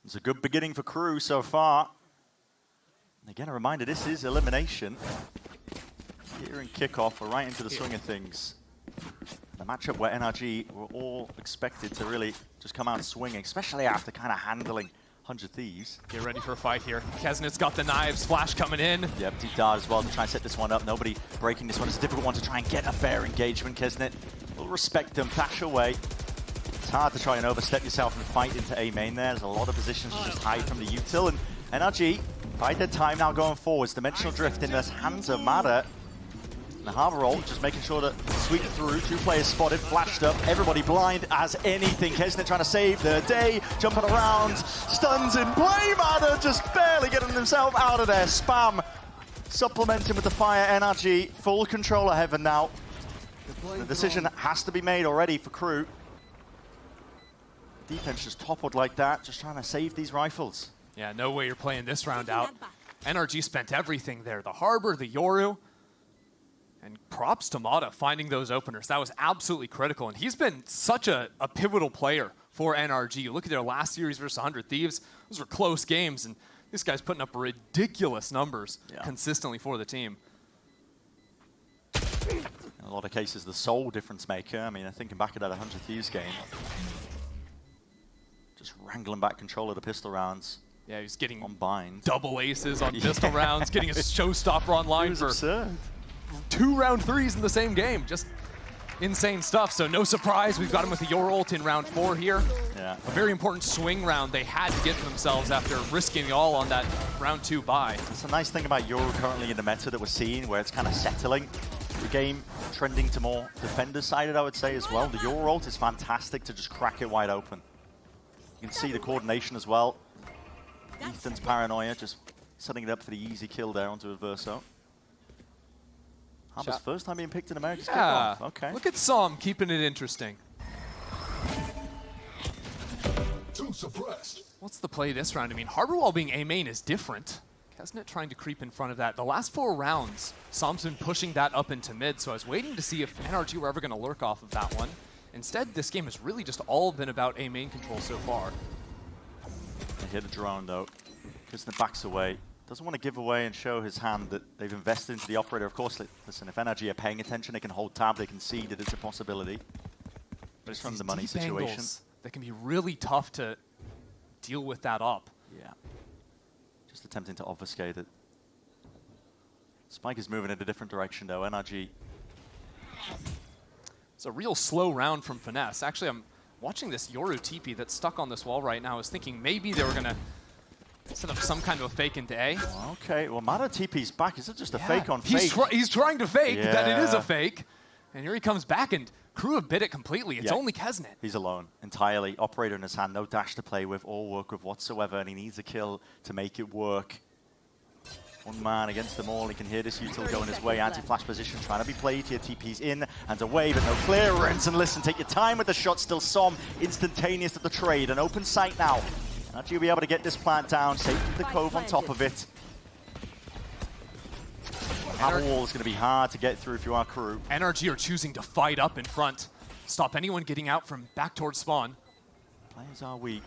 It's a good beginning for KRU so far. And again, a reminder, this is elimination. Here in kickoff, we're right into the swing of things. The matchup where NRG were all expected to really just come out swinging, especially after kind of handling 100 Thieves. Get ready for a fight here. Kesnet's got the knives, Flash coming in. Yep, deep dart as well to try and set this one up. Nobody breaking this one. It's a difficult one to try and get a fair engagement. Kesnet will respect them, dash away. It's hard to try and overstep yourself and fight into A main there. There's a lot of positions to just hide from the util. And NRG, bide their time now going forwards. Dimensional Drift in the hands of Mada. The Harbor roll, just making sure to sweep through. 2 players spotted, flashed up, everybody blind as anything. Kesnet trying to save the day, jumping around, stuns in play. Mada just barely getting himself out of there. Spam supplementing with the fire. NRG, full control of heaven now. The decision has to be made already for KRU. Defense just toppled like that, just trying to save these rifles. Yeah, no way you're playing this round out. NRG spent everything there. The Harbor, the Yoru. And props to Mada finding those openers. That was absolutely critical. And he's been such a pivotal player for NRG. You look at their last series versus 100 Thieves. Those were close games. And this guy's putting up ridiculous numbers consistently for the team. In a lot of cases, the sole difference maker. I mean, I'm thinking back at that 100 Thieves game. Just wrangling back control of the pistol rounds. Yeah, he's getting on bind. Double aces on pistol rounds, getting a showstopper online for absurd. 2 round 3s in the same game. Just insane stuff. So no surprise, we've got him with the Yoru ult in round 4 here. Yeah. A very important swing round they had to get for themselves after risking it all on that round 2 bye. It's a nice thing about Yoru currently in the meta that we're seeing, where it's kind of settling. The game trending to more defender-sided, I would say, as well. The Yoru ult is fantastic to just crack it wide open. You can see the coordination as well. Ethan's paranoia, just setting it up for the easy kill there onto a Verso. Harbor's first time being picked in America's Kickoff. Okay. Look at Som keeping it interesting. What's the play this round? I mean, Harbor while being A main is different. Kesnet trying to creep in front of that. The last 4 rounds, Som's been pushing that up into mid, so I was waiting to see if NRG were ever going to lurk off of that one. Instead, this game has really just all been about A main control so far. They hit a drone though. Kesnet backs away. Doesn't want to give away and show his hand that they've invested into the operator. Of course, listen, if NRG are paying attention, they can hold tab, they can see that it's a possibility. But it's from the money situation. That can be really tough to deal with that up. Yeah. Just attempting to obfuscate it. Spike is moving in a different direction though. NRG. It's a real slow round from Finesse. Actually, I'm watching this Yoru TP that's stuck on this wall right now. I was thinking maybe they were going to set up some kind of a fake into A. Okay, well, Mada TP's back. Is it just a fake on fake? He's trying to fake that it is a fake. And here he comes back, and KRU have bid it completely. It's only Kesnet. He's alone, entirely. Operator in his hand, no dash to play with or work with whatsoever, and he needs a kill to make it work. One man against them all. He can hear this util going his way. Anti-flash position trying to be played here. TP's in and away, but no clearance. And listen, take your time with the shot. Still Som, instantaneous at the trade. An open sight now. NRG will be able to get this plant down, safety the cove on top of it. Hammer wall is going to be hard to get through if you are KRU. NRG are choosing to fight up in front. Stop anyone getting out from back towards spawn. Players are weak.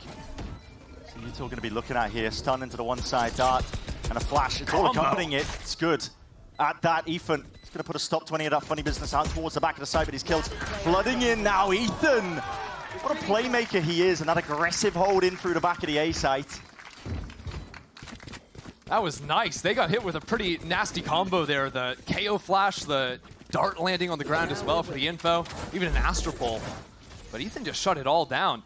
So util going to be looking at here. Stun into the one side, dart, and a flash. It's all accompanying it. It's good. At that, Ethan is going to put a stop to any of that funny business out towards the back of the side, but he's killed. Flooding in now, Ethan! What a playmaker he is, and that aggressive hold in through the back of the A site. That was nice. They got hit with a pretty nasty combo there. The KO flash, the dart landing on the ground as well for the info, even an Astropole. But Ethan just shut it all down.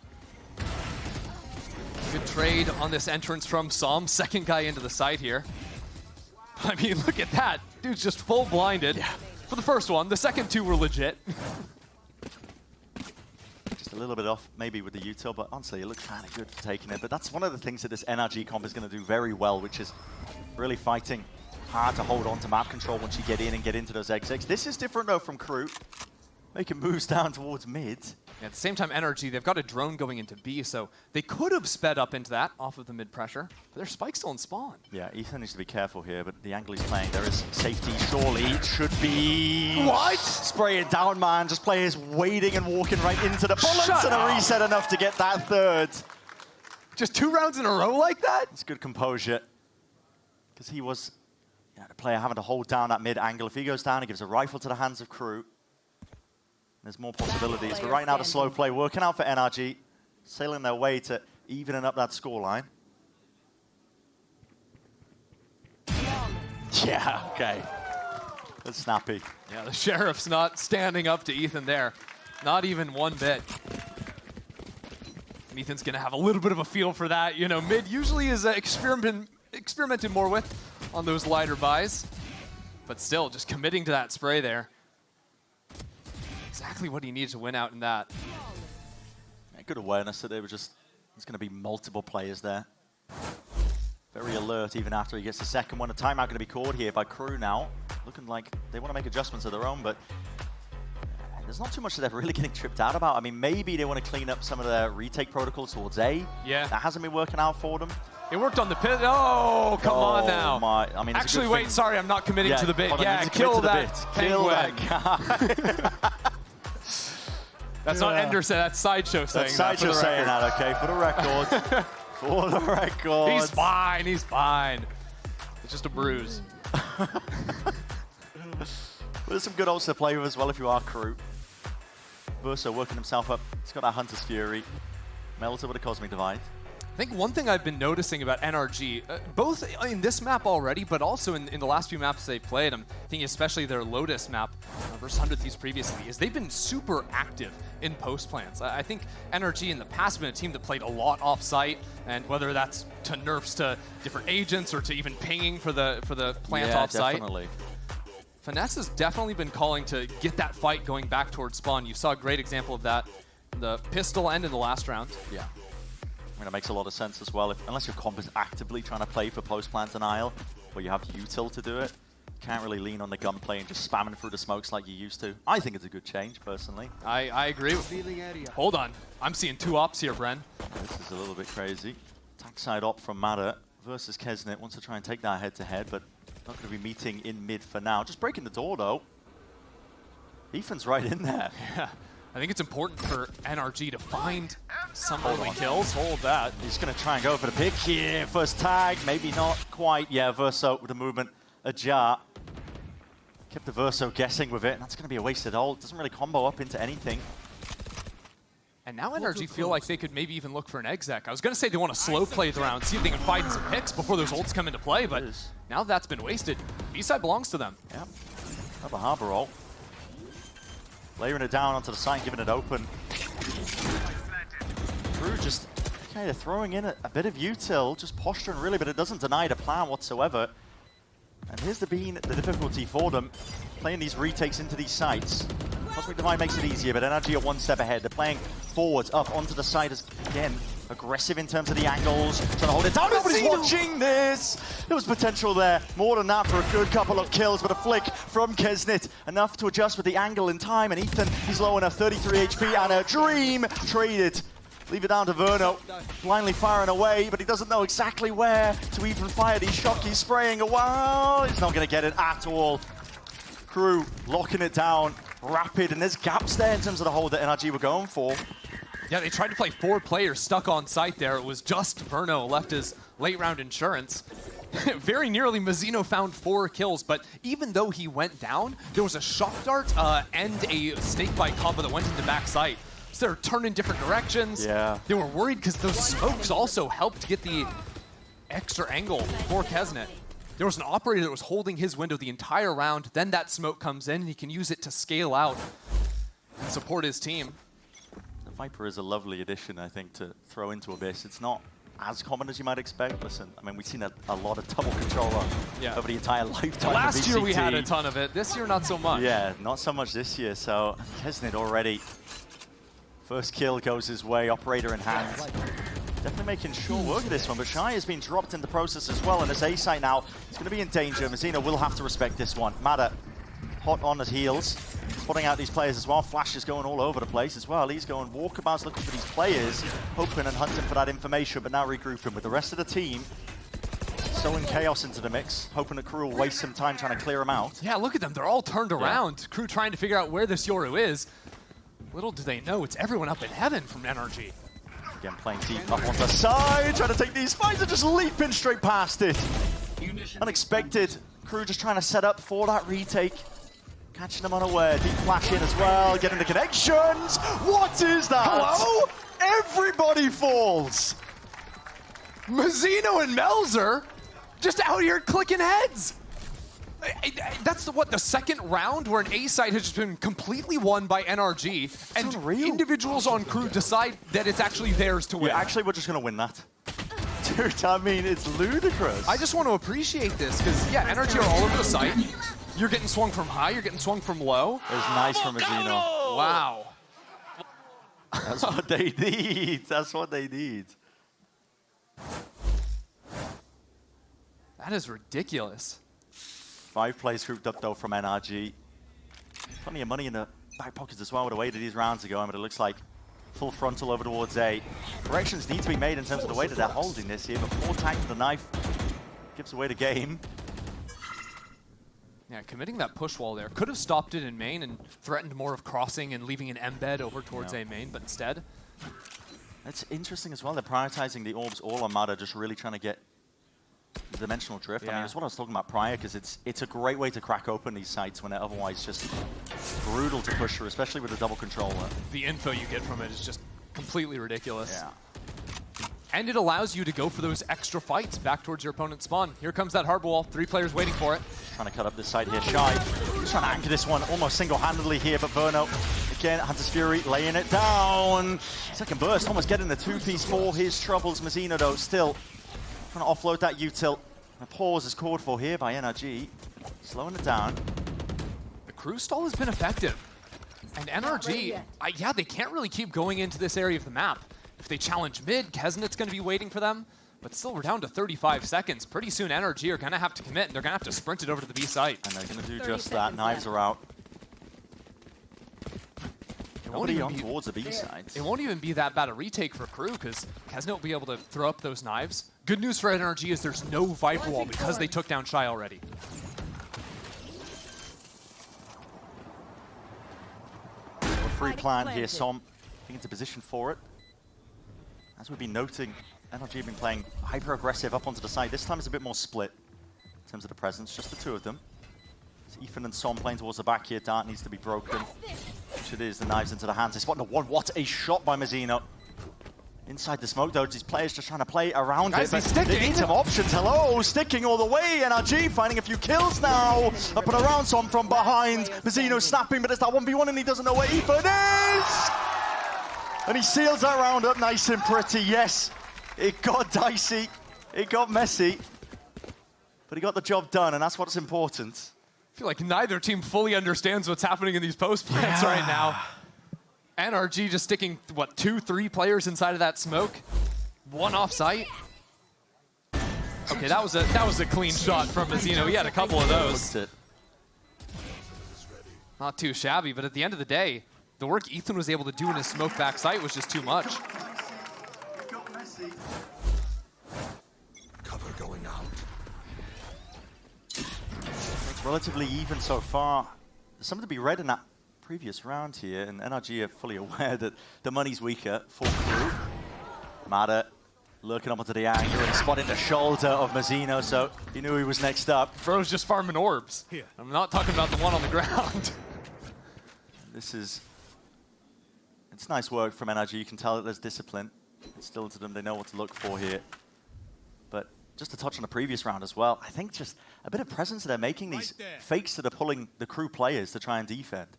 Good trade on this entrance from Som. Second guy into the site here. I mean, look at that. Dude's just full blinded. Yeah. For the first one. The second 2 were legit. A little bit off maybe with the util, but honestly it looks kind of good for taking it. But that's one of the things that this NRG comp is going to do very well, which is really fighting hard to hold on to map control once you get in and get into those exits. This is different though from KRU. Making moves down towards mid. At the same time, NRG, they've got a drone going into B, so they could have sped up into that off of the mid pressure, but their spike's still in spawn. Yeah, Ethan needs to be careful here, but the angle he's playing, there is safety, surely. It should be... What? Spray it down, man. Just players waiting and walking right into the bullets and a reset enough to get that third. Just 2 rounds in a row like that? It's good composure. Because he was the player having to hold down that mid angle. If he goes down, he gives a rifle to the hands of KRU. There's more possibilities, but right now the slow play working out for NRG, sailing their way to evening up that scoreline. Yeah, okay. That's snappy. Yeah, the Sheriff's not standing up to Ethan there. Not even one bit. And Ethan's going to have a little bit of a feel for that. You know, mid usually is experimented more with on those lighter buys. But still, just committing to that spray there. Exactly what he needs to win out in that. Yeah, good awareness that there's going to be multiple players there. Very alert even after he gets the second one. A timeout going to be called here by KRU now. Looking like they want to make adjustments of their own, but there's not too much that they're really getting tripped out about. I mean, maybe they want to clean up some of their retake protocols towards A. Yeah. That hasn't been working out for them. It worked on the pit. Oh, come on now. My, I mean, actually, wait, sorry, I'm not committing to the bit. Yeah, kill that. Kill that guy. That's not Ender saying, that's Sideshow saying that. That's Sideshow saying that, okay, for the record. For the record. He's fine, he's fine. It's just a bruise. There's some good ults to play with as well if you are KRU. Verso working himself up. He's got that Hunter's Fury. Melter with a Cosmic Divide. I think one thing I've been noticing about NRG, both in this map already, but also in the last few maps they've played, I'm thinking especially their Lotus map versus 100 Thieves previously, is they've been super active in post plans. I think NRG in the past have been a team that played a lot off-site, and whether that's to nerfs to different agents or to even pinging for the plant off-site. Definitely. Finesse has definitely been calling to get that fight going back towards spawn. You saw a great example of that in the pistol and in the last round. Yeah. I mean, it makes a lot of sense as well. Unless your comp is actively trying to play for post-plant denial, where you have util to do it, you can't really lean on the gunplay and just spamming through the smokes like you used to. I think it's a good change, personally. I agree. Hold on. I'm seeing two ops here, Bren. This is a little bit crazy. Attack side op from Mada versus Kesnet. Wants to try and take that head-to-head, but not going to be meeting in mid for now. Just breaking the door, though. Ethan's right in there. Yeah. I think it's important for NRG to find some early kills. Hold that. He's going to try and go for the pick here. First tag, maybe not quite. Yeah, Verso with the movement ajar. Kept the Verso guessing with it, and that's going to be a wasted ult. Doesn't really combo up into anything. And now NRG feel like they could maybe even look for an exec. I was going to say they want to slow play the round, see if they can find some picks before those ults come into play, but now that's been wasted. B-side belongs to them. Yeah, another Harbor ult. Layering it down onto the side, giving it open. KRU just kind of throwing in a bit of util, just posturing really, but it doesn't deny the plan whatsoever. And here's the difficulty for them, playing these retakes into these sites. Cosmic Divide makes it easier, but NRG are one step ahead. They're playing forwards, up onto the side again. Aggressive in terms of the angles, trying to hold it down. Nobody's watching this! There was potential there. More than that for a good couple of kills, but a flick from Kesnet. Enough to adjust with the angle in time, and Ethan, he's low enough, 33 HP, and a dream traded. Leave it down to Verno, blindly firing away, but he doesn't know exactly where to even fire these shots. He's spraying a while. He's not going to get it at all. KRU locking it down, rapid, and there's gaps there in terms of the hold that NRG were going for. Yeah, they tried to play 4 players stuck on site there. It was just Verno left his late round insurance. Very nearly Mazzino found 4 kills, but even though he went down, there was a shock dart and a snakebite combo that went into back site. So they're turning different directions. Yeah. They were worried because those smokes also helped get the extra angle for Kesnet. There was an operator that was holding his window the entire round, then that smoke comes in and he can use it to scale out and support his team. Viper is a lovely addition, I think, to throw into Abyss. It's not as common as you might expect. Listen, I mean, we've seen a lot of double controller over the entire lifetime Last of VCT. year we had a ton of it. This year, not so much. Yeah, not so much this year. So Kesnet already. First kill goes his way, operator in hand. Definitely making sure work of this one, but Shy has been dropped in the process as well, and this A site now is going to be in danger. Mazzino will have to respect this one. Mada hot on his heels, spotting out these players as well. Flash is going all over the place as well. He's going walkabouts looking for these players, hoping and hunting for that information, but now regrouping with the rest of the team. Sowing chaos into the mix, hoping that KRU will waste some time trying to clear them out. Yeah, look at them. They're all turned around. KRU trying to figure out where this Yoru is. Little do they know, it's everyone up in heaven from NRG. Again, playing deep up on the side, trying to take these fights and just leaping straight past it. Unexpected. KRU just trying to set up for that retake. Catching them unaware. Deep flash in as well, getting the connections. What is that? Hello? Everybody falls. Mazzino and Melzer just out here clicking heads. That's the second round where an A site has just been completely won by NRG, and individuals on crew decide that it's actually theirs to win. Yeah, actually, we're just going to win that. Dude, I mean, it's ludicrous. I just want to appreciate this, because, yeah, NRG are all over the site. You're getting swung from high, you're getting swung from low. It was nice from Azino. Wow. That's what they need. That's what they need. That is ridiculous. 5 plays grouped up, though, from NRG. Plenty of money in the back pockets as well with the way that these rounds are going, but it looks like full frontal over towards A. Corrections need to be made in terms of the way that they're holding this here, but 4 tags with the knife gives away the game. Yeah, committing that push wall there. Could have stopped it in main and threatened more of crossing and leaving an embed over towards A main, but instead... It's interesting as well. They're prioritizing the orbs all on Mada, just really trying to get the dimensional drift. Yeah. I mean, it's what I was talking about prior, because it's a great way to crack open these sites when they're otherwise just brutal to push through, especially with the double controller. The info you get from it is just completely ridiculous. Yeah. And it allows you to go for those extra fights back towards your opponent's spawn. Here comes that harbor wall. 3 players waiting for it. Trying to cut up this side here. Shy just trying to anchor this one almost single-handedly here, but Verno, again, Hunter's Fury laying it down. Second burst, almost getting the 2-piece for his troubles. Mazzino, though, still trying to offload that util. A pause is called for here by NRG. Slowing it down. The crew stall has been effective. And NRG, yeah, they can't really keep going into this area of the map. If they challenge mid, Kesnet's going to be waiting for them. But still, we're down to 35 seconds. Pretty soon, NRG are going to have to commit, and they're going to have to sprint it over to the B site. And they're going to do just that. Knives are out. Nobody on towards the B side. It won't even be that bad a retake for crew, because Kesnet will be able to throw up those knives. Good news for NRG is there's no Viper Wall because they took down Shy already. Free plant here, Som getting into position for it. As we've been noting, NRG have been playing hyper-aggressive up onto the side. This time it's a bit more split in terms of the presence, just the 2 of them. It's Ethan and Som playing towards the back here. Dart needs to be broken, which it is. The knives into the hands. They're spotting the 1. What a shot by Mazzino. Inside the smoke, though, these players just trying to play around Guys, it. But they need some options. Hello, sticking all the way. NRG finding a few kills now. Up and around Som from behind. Mazzino snapping, but it's that 1v1 and he doesn't know where Ethan is. And he seals that round up nice and pretty. Yes, it got dicey. It got messy. But he got the job done, and that's what's important. I feel like neither team fully understands what's happening in these post plants right now. NRG just sticking, what, 2-3 players inside of that smoke? 1 off site. Okay, that was a clean shot from Mazzino. He had a couple of those. Not too shabby, but at the end of the day, the work Ethan was able to do in his smoke back site was just too much. Cover going out. It's relatively even so far. There's something to be read in that previous round here, and NRG are fully aware that the money's weaker for crew. Mada looking up onto the angle and spotting the shoulder of Mazzino, so he knew he was next up. Bro's just farming orbs. Here. I'm not talking about the one on the ground. It's nice work from NRG. You can tell that there's discipline instilled to them. They know what to look for here. But just to touch on the previous round as well, I think just a bit of presence that they're making, these fakes that are pulling the crew players to try and defend.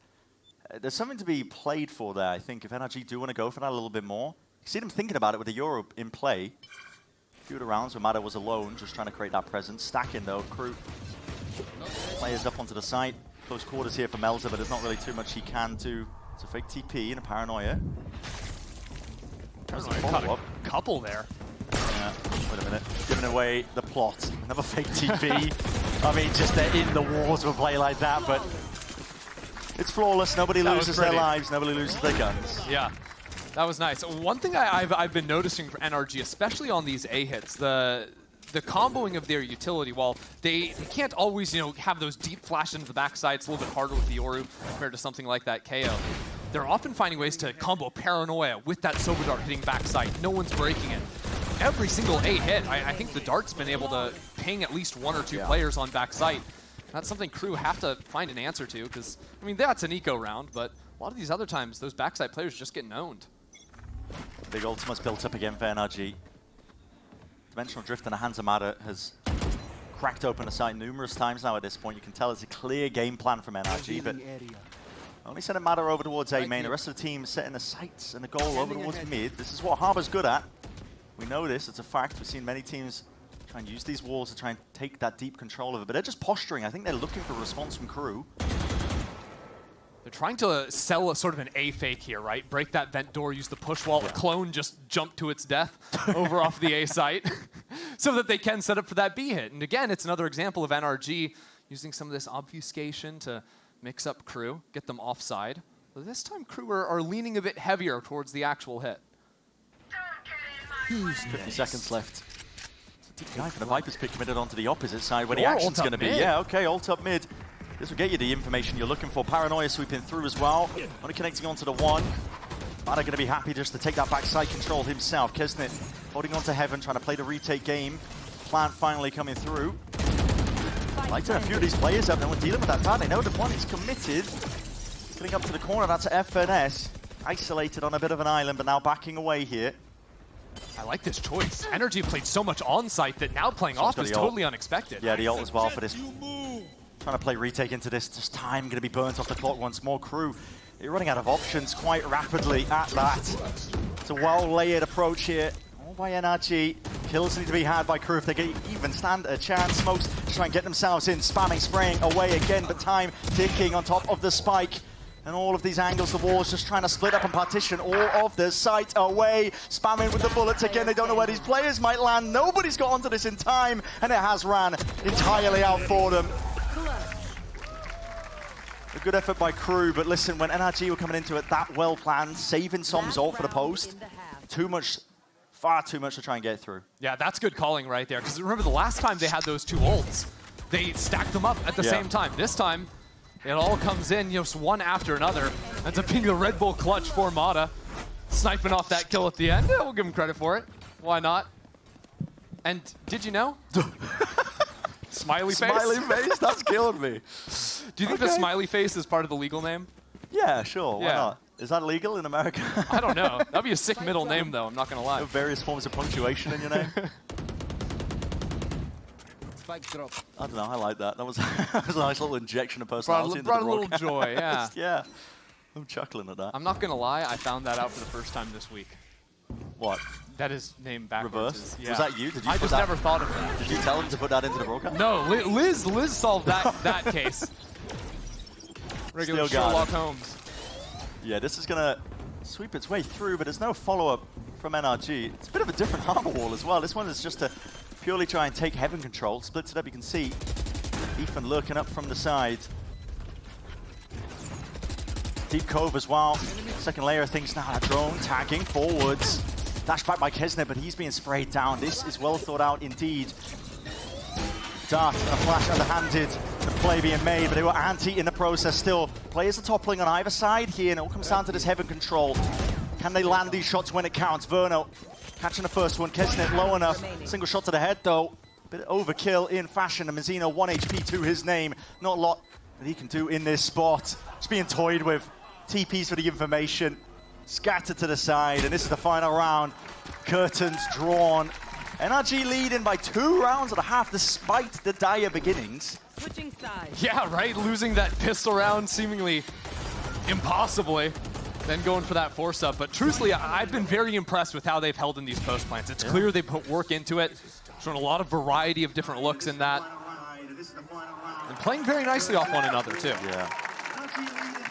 There's something to be played for there, I think, if NRG do want to go for that a little bit more. You see them thinking about it with the Euro in play. A few of the rounds where Mada was alone, just trying to create that presence. Stacking, though, crew players up onto the side. Close quarters here for Melza, but there's not really too much he can do. It's a fake TP and a Paranoia. There's a follow-up. Couple there. Yeah, wait a minute. Giving away the plot. Another fake TP. I mean, just they're in the walls of a play like that, but it's flawless. Nobody loses their lives. Nobody loses their guns. Yeah, that was nice. One thing I've been noticing for NRG, especially on these A hits, the comboing of their utility, while they can't always, have those deep flash into the backside, it's a little bit harder with the Yoru compared to something like that KO. They're often finding ways to combo Paranoia with that Soba Dart hitting backside. No one's breaking it. Every single A hit, I think the Dart's been able to ping at least 1 or 2 players on backside. That's something crew have to find an answer to, because, I mean, that's an eco round, but a lot of these other times, those backside players just get owned. Big ultimate's built up again for NRG. Dimensional Drift in the hands of Mada has cracked open a site numerous times now at this point. You can tell it's a clear game plan from NRG, but only sending Mada over towards A main. The rest of the team setting the sights and the goal over towards mid. This is what Harbor's good at. We know this, it's a fact. We've seen many teams try and use these walls to try and take that deep control of it, but they're just posturing. I think they're looking for a response from KRU. They're trying to sell a sort of an A fake here, right? Break that vent door, use the push wall. The clone just jumped to its death over off the A site so that they can set up for that B hit. And again, it's another example of NRG using some of this obfuscation to mix up KRU, get them offside. But this time KRU are leaning a bit heavier towards the actual hit. 50 seconds left. Deep dive for the Viper's pick committed onto the opposite side where the action's going to be. Yeah, okay, ult up mid. This will get you the information you're looking for. Paranoia sweeping through as well. Only connecting onto the one. Mada going to be happy just to take that backside control himself. Kesnit holding on to Heaven, trying to play the retake game. Plant finally coming through. Lighting a few of these players up, and we're dealing with that time. They know the one is committed. Getting up to the corner, that's FNS. Isolated on a bit of an island, but now backing away here. I like this choice. NRG played so much on-site that now playing off is totally unexpected. Yeah, the ult as well for this. Trying to play retake into this. Just time going to be burnt off the clock once more. KRU, they're running out of options quite rapidly at that. It's a well-layered approach here. All by NRG. Kills need to be had by KRU if they even stand a chance. Smokes to try and get themselves in. Spamming, spraying away again, but time ticking on top of the spike. And all of these angles, the walls just trying to split up and partition all of the site away. Spamming with the bullets again. They don't know where these players might land. Nobody's got onto this in time, and it has ran entirely out for them. A good effort by KRU, but listen, when NRG were coming into it that well planned, saving Som's ult for the post, far too much to try and get through. Yeah, that's good calling right there. Because remember, the last time they had those two ults, they stacked them up at the same time. This time, it all comes in just one after another. Ends up being the Red Bull clutch for Mada. Sniping off that kill at the end. Yeah, we'll give him credit for it. Why not? And did you know? Smiley face? Smiley face? That's killing me. Do you think the smiley face is part of the legal name? Yeah, sure. Why not? Is that legal in America? I don't know. That'd be a sick middle name, though. I'm not going to lie. Various forms of punctuation in your name. Spike drop. I don't know. I like that. That was, that was a nice little injection of personality. Brought a little joy, yeah. Yeah. I'm chuckling at that. I'm not going to lie. I found that out for the first time this week. What? That is named backwards. Reverse? Yeah. Was that you? Did you I just never thought of that. Did you tell him to put that into the broadcast? No, Liz solved that case. Regular Sherlock Holmes. Yeah, this is going to sweep its way through, but there's no follow-up from NRG. It's a bit of a different Harbor wall as well. This one is just to purely try and take Heaven control. Splits it up, you can see Ethan lurking up from the side. Deep Cove as well. Second layer of things now. Drone tagging forwards. Dash back by Kesnet, but he's being sprayed down. This is well thought out indeed. Dart and a flash underhanded. The play being made, but they were anti in the process still. Players are toppling on either side here, and it all comes down to this Heaven control. Can they land these shots when it counts? Verno catching the first one. Kesnet low enough. Single shot to the head, though. Bit of overkill in fashion. And Mazzino 1 HP to his name. Not a lot that he can do in this spot. Just being toyed with. TPs for the information. Scattered to the side, and this is the final round. Curtains drawn. NRG leading by 2 rounds and a half despite the dire beginnings. Switching sides. Yeah, right? Losing that pistol round seemingly impossibly. Then going for that force up. But truthfully, I've been very impressed with how they've held in these post plants. It's clear they put work into it. Showing a lot of variety of different looks in that. And playing very nicely off one another, too. Yeah.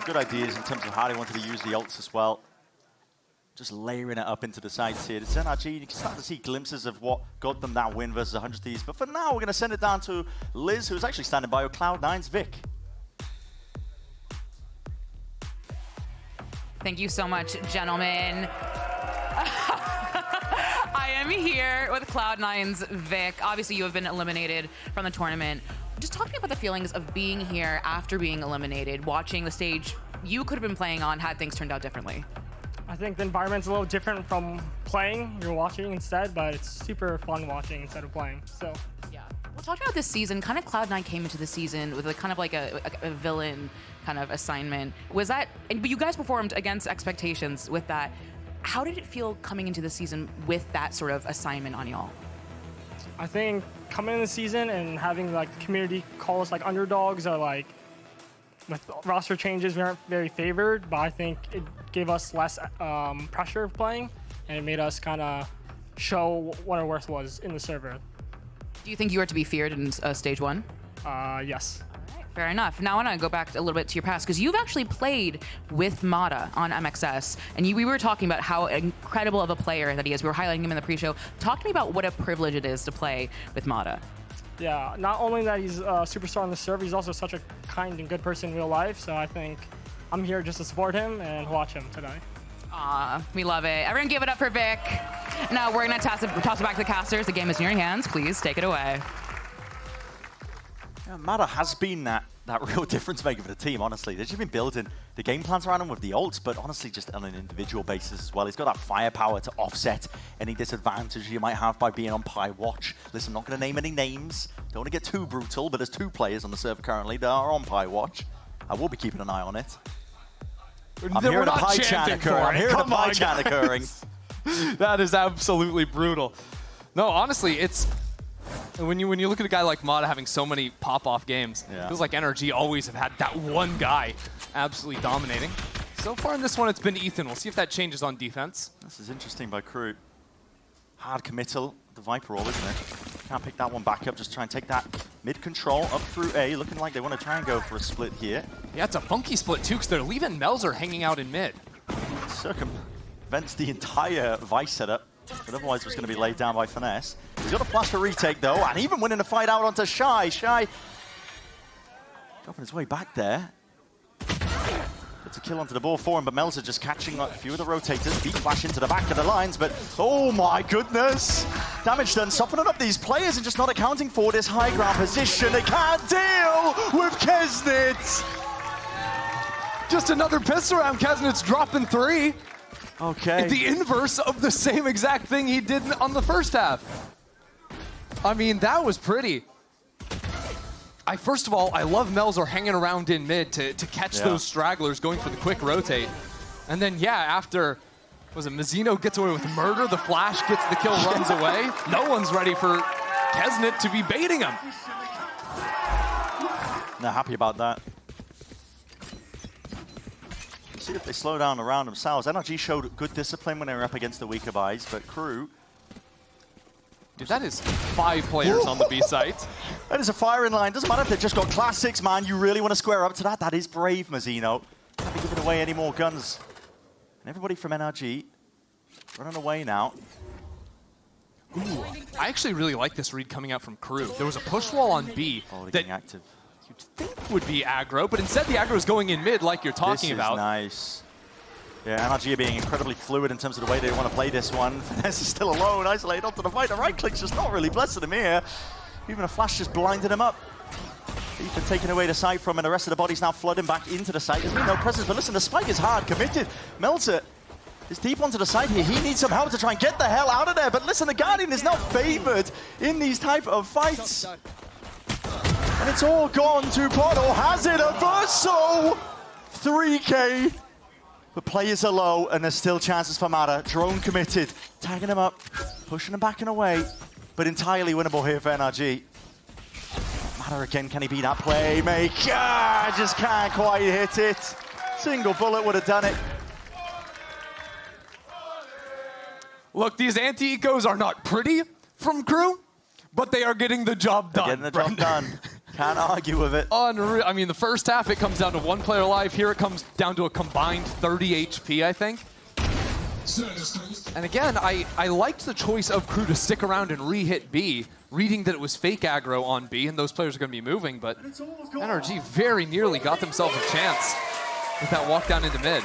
Good ideas in terms of how they wanted to use the ults as well. Just layering it up into the sides here. It's NRG, you can start to see glimpses of what got them that win versus 100 Thieves. But for now, we're going to send it down to Liz, who's actually standing by Cloud9's Vic. Thank you so much, gentlemen. I am here with Cloud9's Vic. Obviously, you have been eliminated from the tournament. Just talk to me about the feelings of being here after being eliminated, watching the stage you could have been playing on had things turned out differently. I think the environment's a little different from playing. You're watching instead, but it's super fun watching instead of playing. So yeah. Well, talk about this season. Kind of Cloud9 came into the season with a kind of like a villain kind of assignment. Was that? But you guys performed against expectations with that. How did it feel coming into the season with that sort of assignment on y'all? I think coming in the season and having like the community call us like underdogs or like with roster changes, we aren't very favored, but I think it gave us less pressure playing, and it made us kind of show what our worth was in the server. Do you think you are to be feared in stage 1? Yes. Fair enough. Now I want to go back a little bit to your past, because you've actually played with Mada on MXS, and we were talking about how incredible of a player that he is. We were highlighting him in the pre-show. Talk to me about what a privilege it is to play with Mada. Yeah, not only that he's a superstar on the server, he's also such a kind and good person in real life, so I think I'm here just to support him and watch him today. Aw, we love it. Everyone give it up for Vic. Now we're going to toss it back to the casters. The game is in your hands. Please take it away. Yeah, Mada has been that real difference maker for the team, honestly. They've just been building the game plans around him with the ults, but honestly just on an individual basis as well. He's got that firepower to offset any disadvantage you might have by being on Pi Watch. Listen, I'm not going to name any names. Don't want to get too brutal, but there's 2 players on the server currently that are on Pi Watch. I will be keeping an eye on it. I'm hearing a Pi chant occurring. I'm hearing a Pi chant occurring. That is absolutely brutal. No, honestly, it's... When you look at a guy like Mada having so many pop-off games, it feels like NRG always have had that one guy absolutely dominating. So far in this one, it's been Ethan. We'll see if that changes on defense. This is interesting by KRU. Hard committal, the Viper roll, isn't it? Can't pick that one back up, just try and take that mid-control up through A. Looking like they want to try and go for a split here. Yeah, it's a funky split too, because they're leaving Melzer hanging out in mid. Circumvents the entire Vice setup, but otherwise it was going to be laid down by Finesse. He's got a flash for retake though, and even winning the fight out onto Shy. Shy dropping his way back there. It's a kill onto the ball for him, but Melzer just catching a few of the rotators. Deep flash into the back of the lines, but oh my goodness! Damage done, softening up these players and just not accounting for this high ground position. They can't deal with Kesnit! Just another pistol round. Kesnit's dropping 3. Okay. The inverse of the same exact thing he did on the first half. I mean, that was pretty. First of all, I love Melzer hanging around in mid to catch those stragglers going for the quick rotate. And then, after, was it Mazzino gets away with murder, the flash gets the kill, runs away. No one's ready for Kesnit to be baiting him. Not happy about that. See if they slow down around themselves. NRG showed good discipline when they were up against the weaker buys, but KRU... Dude, that is 5 players on the B site. That is a firing line. Doesn't matter if they've just got classics, man. You really want to square up to that. That is brave, Mazzino. Can't be giving away any more guns. And everybody from NRG running away now. Ooh, I actually really like this read coming out from KRU. There was a push wall on B that active. You'd think would be aggro, but instead the aggro is going in mid like you're talking about. This is nice. Yeah, NRG are being incredibly fluid in terms of the way they want to play this one. Finesse is still alone, isolated onto the fight. The right click's just not really blessing him here. Even a flash just blinded him up. Ethan taking away the sight from him, and the rest of the body's now flooding back into the site. There's been no presence, but listen, the spike is hard committed. Melzer is deep onto the side here. He needs some help to try and get the hell out of there. But listen, the Guardian is not favored in these type of fights. And it's all gone to pot, or has it? A Verso! 3K. The players are low, and there's still chances for Mada. Drone committed, tagging him up, pushing him back and away, but entirely winnable here for NRG. Mada again, can he be that playmaker? Just can't quite hit it. Single bullet would have done it. Look, these anti-ecos are not pretty from KRU, but they are getting the job done. Getting the job done. Can't argue with it. Unreal. I mean, the first half, it comes down to 1 player alive. Here it comes down to a combined 30 HP, I think. And again, I liked the choice of KRU to stick around and re-hit B, reading that it was fake aggro on B, and those players are going to be moving, but NRG very nearly got themselves a chance with that walk down into mid.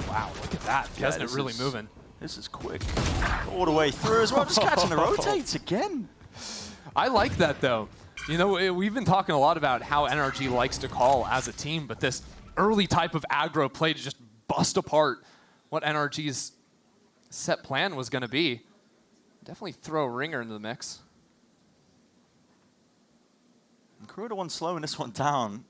Wow, look at that. Kesnit really moving. This is quick. All the way through as well, just catching the rotates again. I like that, though. You know, we've been talking a lot about how NRG likes to call as a team, but this early type of aggro play to just bust apart what NRG's set plan was going to be. Definitely throw Ringer into the mix. And KRU one slowing this one down.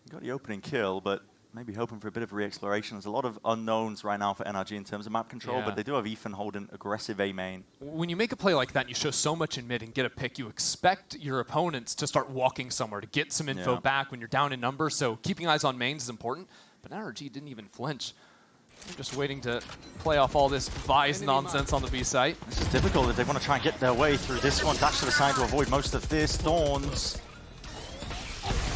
Got the opening kill, but maybe hoping for a bit of re-exploration. There's a lot of unknowns right now for NRG in terms of map control, but they do have Ethan holding aggressive A main. When you make a play like that and you show so much in mid and get a pick, you expect your opponents to start walking somewhere to get some info back when you're down in numbers, so keeping eyes on mains is important, but NRG didn't even flinch. They're just waiting to play off all this Vi's nonsense on the B site. This is difficult if they want to try and get their way through this one. Dash to the side to avoid most of this. Thorns.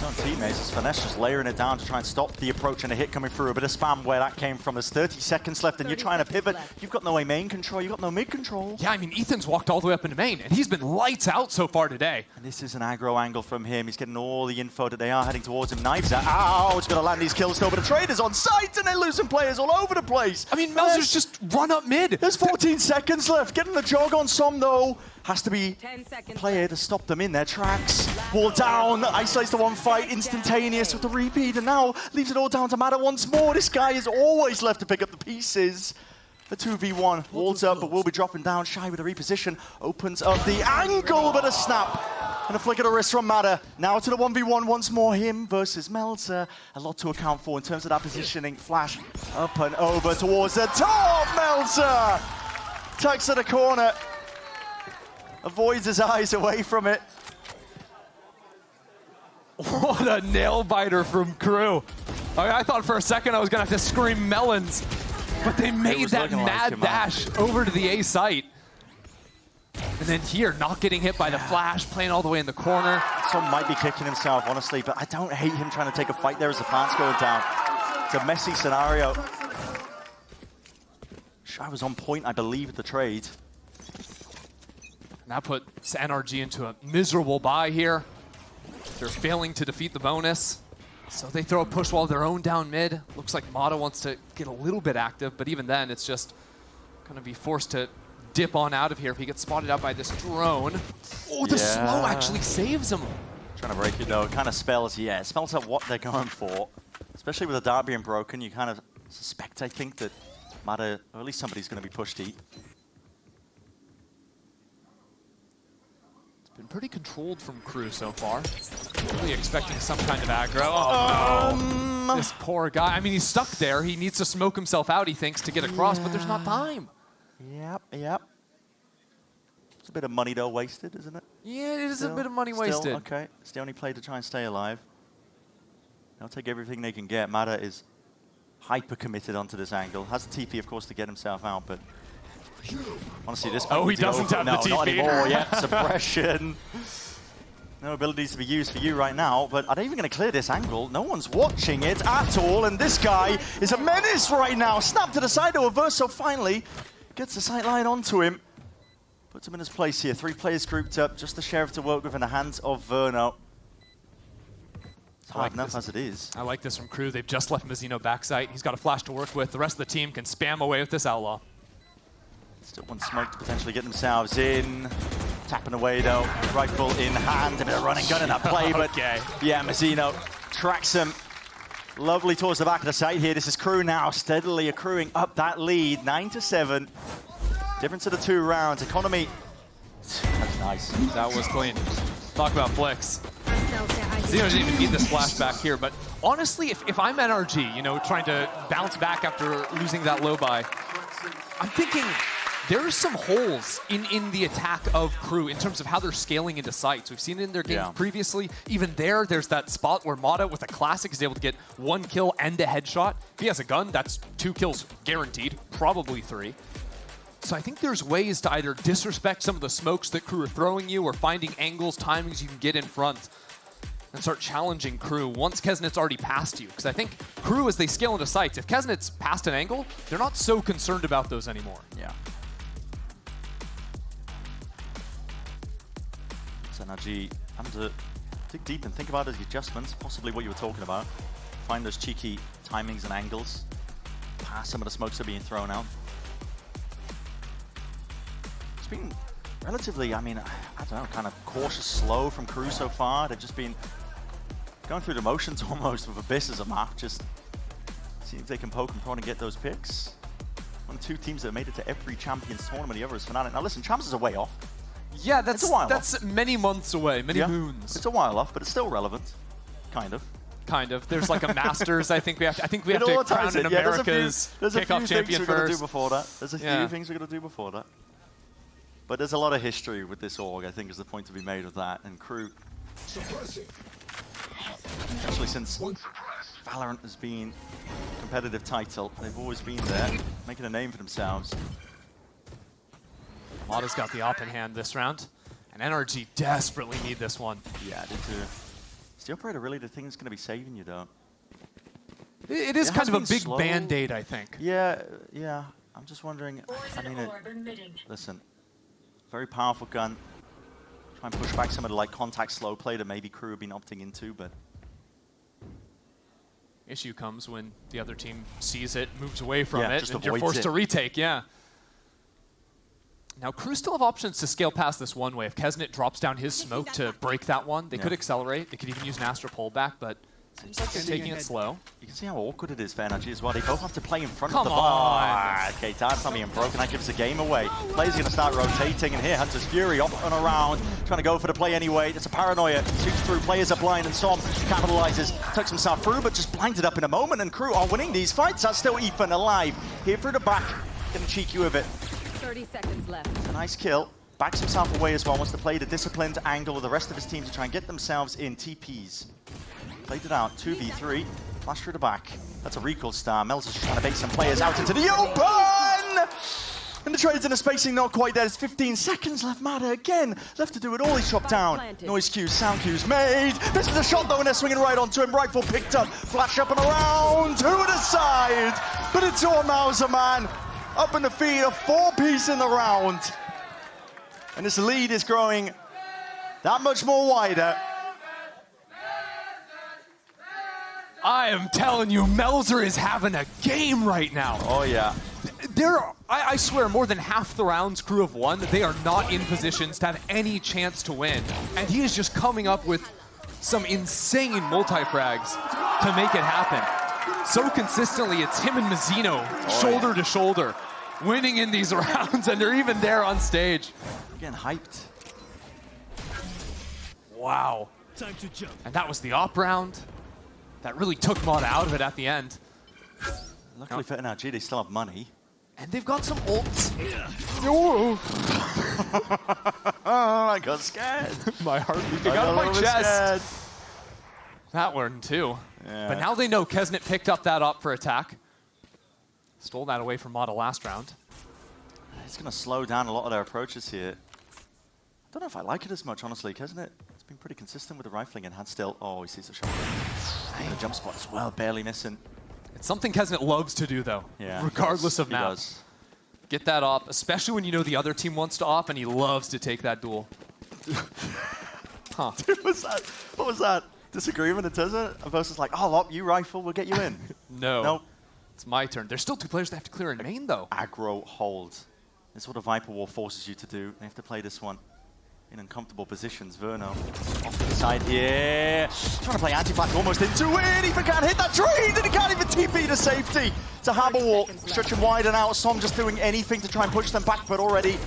On teammates, as Finesse just layering it down to try and stop the approach and a hit coming through. A bit of spam where that came from. There's 30 seconds left and you're trying to pivot. You've got no A main control, you've got no mid control. Yeah, I mean, Ethan's walked all the way up into main and he's been lights out so far today. And this is an aggro angle from him. He's getting all the info that they are heading towards him. Knives out. Ow, he's going to land these kills still, but the Trader's on site and they're losing players all over the place. I mean, Melzer's just run up mid. There's 14 seconds left. Getting the jog on some though. Has to be a player to stop them in their tracks. Wall down, isolates the one fight, instantaneous with the repeat, and now leaves it all down to Mada once more. This guy is always left to pick up the pieces. The 2v1, walls up, but will be dropping down. Shy with a reposition, opens up the angle, but a snap. And a flick of the wrist from Mada. Now to the 1v1 once more, him versus Meltzer. A lot to account for in terms of that positioning. Flash up and over towards the top, Meltzer! Tucks to the corner. Avoids his eyes away from it. What a nail biter from KRU. I thought for a second I was going to have to scream melons, but they made that mad dash over to the A site. And then here, not getting hit by the flash, playing all the way in the corner. Some might be kicking himself, honestly, but I don't hate him trying to take a fight there as the plant's going down. It's a messy scenario. Shy was on point, I believe, at the trade. That puts NRG into a miserable bye here. They're failing to defeat the bonus. So they throw a push wall of their own down mid. Looks like Mada wants to get a little bit active, but even then, it's just going to be forced to dip on out of here if he gets spotted out by this drone. Oh, the slow actually saves him. Trying to break it though, it kind of spells out what they're going for. Especially with the dart being broken, you kind of suspect, I think, that Mada, or at least somebody's going to be pushed deep. Been pretty controlled from KRU so far. Really expecting some kind of aggro. Oh no! This poor guy. I mean, he's stuck there. He needs to smoke himself out, he thinks, to get across, but there's not time. Yep. It's a bit of money though wasted, isn't it? Yeah, it is a bit of money wasted. Okay, it's the only play to try and stay alive. They'll take everything they can get. Mada is hyper committed onto this angle. Has the TP, of course, to get himself out, but honestly, this he doesn't have the TP. Not anymore yet. Suppression. No abilities to be used for you right now, but are they even going to clear this angle? No one's watching it at all, and this guy is a menace right now. Snap to the side to reverse, so finally gets the sight line onto him. Puts him in his place here. 3 players grouped up, just the Sheriff to work with in the hands of Verno. It's hard enough as it is. I like this from KRU. They've just left Mazzino backside. He's got a flash to work with. The rest of the team can spam away with this Outlaw. Still one smoke to potentially get themselves in. Tapping away though, rifle in hand, a bit of running gun in that play, but yeah, Mazzino tracks him lovely towards the back of the site here. This is KRU now steadily accruing up that lead, 9-7. Difference of the 2 rounds. Economy, that's nice. That was clean. Talk about flicks. Mazzino didn't even need this flashback here, but honestly, if I'm NRG, you know, trying to bounce back after losing that low buy, I'm thinking there's some holes in the attack of KRU in terms of how they're scaling into sites. We've seen it in their games previously. Even there's that spot where Mada with a classic is able to get 1 kill and a headshot. If he has a gun, that's 2 kills guaranteed, probably 3. So I think there's ways to either disrespect some of the smokes that KRU are throwing you or finding angles, timings you can get in front and start challenging KRU once Kesnet's already past you. Because I think KRU, as they scale into sites, if Kesnet's past an angle, they're not so concerned about those anymore. Yeah. NRG having to dig deep and think about his adjustments, possibly what you were talking about. Find those cheeky timings and angles. Past some of the smokes that are being thrown out. It's been relatively, I mean, I don't know, kind of cautious, slow from KRU so far. They've just been going through the motions almost with Abyss as a map, just see if they can poke and prod and get those picks. One of 2 teams that have made it to every Champions tournament, the other is Fnatic. Now listen, Champs is a way off. Yeah, that's many months away, many moons. It's a while off, but it's still relevant, kind of. kind of. There's like a Masters. I think we have to all crown ties an it. Yeah, Americas Kickoff champion we've got to do first. before that. There's a few things we've got to do before that. But there's a lot of history with this org, I think, is the point to be made of that. And KRU, especially since Valorant has been a competitive title, they've always been there, making a name for themselves. Mada's got the op in hand this round, and NRG desperately need this one. Yeah, they do. Is the operator really the thing that's going to be saving you, though? It is kind of a big band-aid, I think. Yeah, yeah. I'm just wondering. I mean, listen, very powerful gun. Try and push back some of the like contact slow play that maybe KRU have been opting into, but issue comes when the other team sees it, moves away from it, just and you're avoids forced it. to retake. Yeah. Now, KRU still have options to scale past this one way. If Kesnet drops down his smoke to break that one, they could accelerate. They could even use an Astra pullback, but seems like they're taking it slow. You can see how awkward it is for NRG as well. They both have to play in front of Come the bar. Okay, that's not being broken. That gives the game away. Players going to start rotating, and here Hunter's Fury off and around, trying to go for the play anyway. It's a paranoia. Shoots through. Players are blind, and Som capitalizes. Tucks himself through, but just blinded up in a moment, and KRU are winning these fights. That's still Ethan alive. Here through the back. Getting cheeky with it. 30 seconds left. It's a nice kill. Backs himself away as well. Wants to play the disciplined angle of the rest of his team to try and get themselves in TPs. Played it out. 2v3. Flash through the back. That's a recall star. Mel's just trying to bait some players out into the open! And the trades in the spacing not quite there. There's 15 seconds left. Mada again. Left to do it all. He's chopped down. Noise cues, sound cues made. This is a shot though, and they're swinging right onto him. Rifle picked up. Flash up and around. To the side. But it's all Mauser, man. Up in the feed, a 4-piece in the round. And this lead is growing that much more wider. I am telling you, Melzer is having a game right now. Oh, yeah. I swear, more than half the rounds KRU have won, they are not in positions to have any chance to win. And he is just coming up with some insane multi-frags to make it happen. So consistently, it's him and Mazzino, shoulder to shoulder, winning in these rounds, and they're even there on stage. Getting hyped. Wow. Time to jump. And that was the op round. That really took Mada out of it at the end. Luckily for NRG, they still have money. And they've got some ults. I got scared. My heart beating out of my chest. That one too. Yeah. But now they know Kesnet picked up that op for attack. Stole that away from Mada last round. It's going to slow down a lot of their approaches here. I don't know if I like it as much, honestly. Kesnet has been pretty consistent with the rifling and had still. Oh, he sees the shot. And the jump spot as well, barely missing. It's something Kesnet loves to do, though, regardless of map. Get that op, especially when you know the other team wants to op, and he loves to take that duel. Huh. Dude, what was that? Disagreement in Tesla? Versus like, oh, op, you rifle, we'll get you in. No. Nope. It's my turn. There's still 2 players that have to clear in main, though. Aggro hold. This is what a Viper War forces you to do. They have to play this one in uncomfortable positions. Verno off to the side here. Trying to play anti-flash almost into it. Ethan can't hit that trade, and he can't even TP to safety. It's a Hammer War, stretching wide and out. Som just doing anything to try and push them back, but already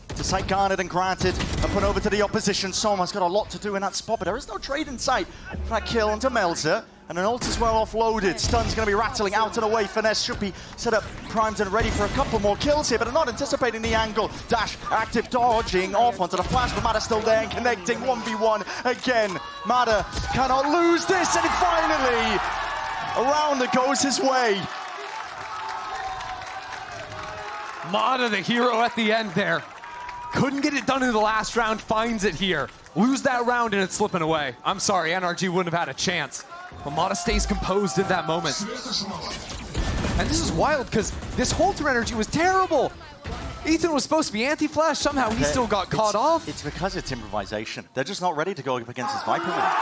to sight garnered and granted and put over to the opposition. Som has got a lot to do in that spot, but there is no trade in sight for that kill onto Melzer. And an ult as well offloaded. Stun's going to be rattling out and away. Finesse should be set up, primed and ready for a couple more kills here, but are not anticipating the angle. Dash, active, dodging off onto the flash, but Mada still there and connecting 1v1 again. Mada cannot lose this, and finally, a round that goes his way. Mada, the hero at the end there. Couldn't get it done in the last round, finds it here. Lose that round and it's slipping away. I'm sorry, NRG wouldn't have had a chance. But Mada stays composed in that moment. And this is wild because this Holter energy was terrible. Ethan was supposed to be anti-flash, somehow he still got caught off. It's because it's improvisation. They're just not ready to go up against this Viper War.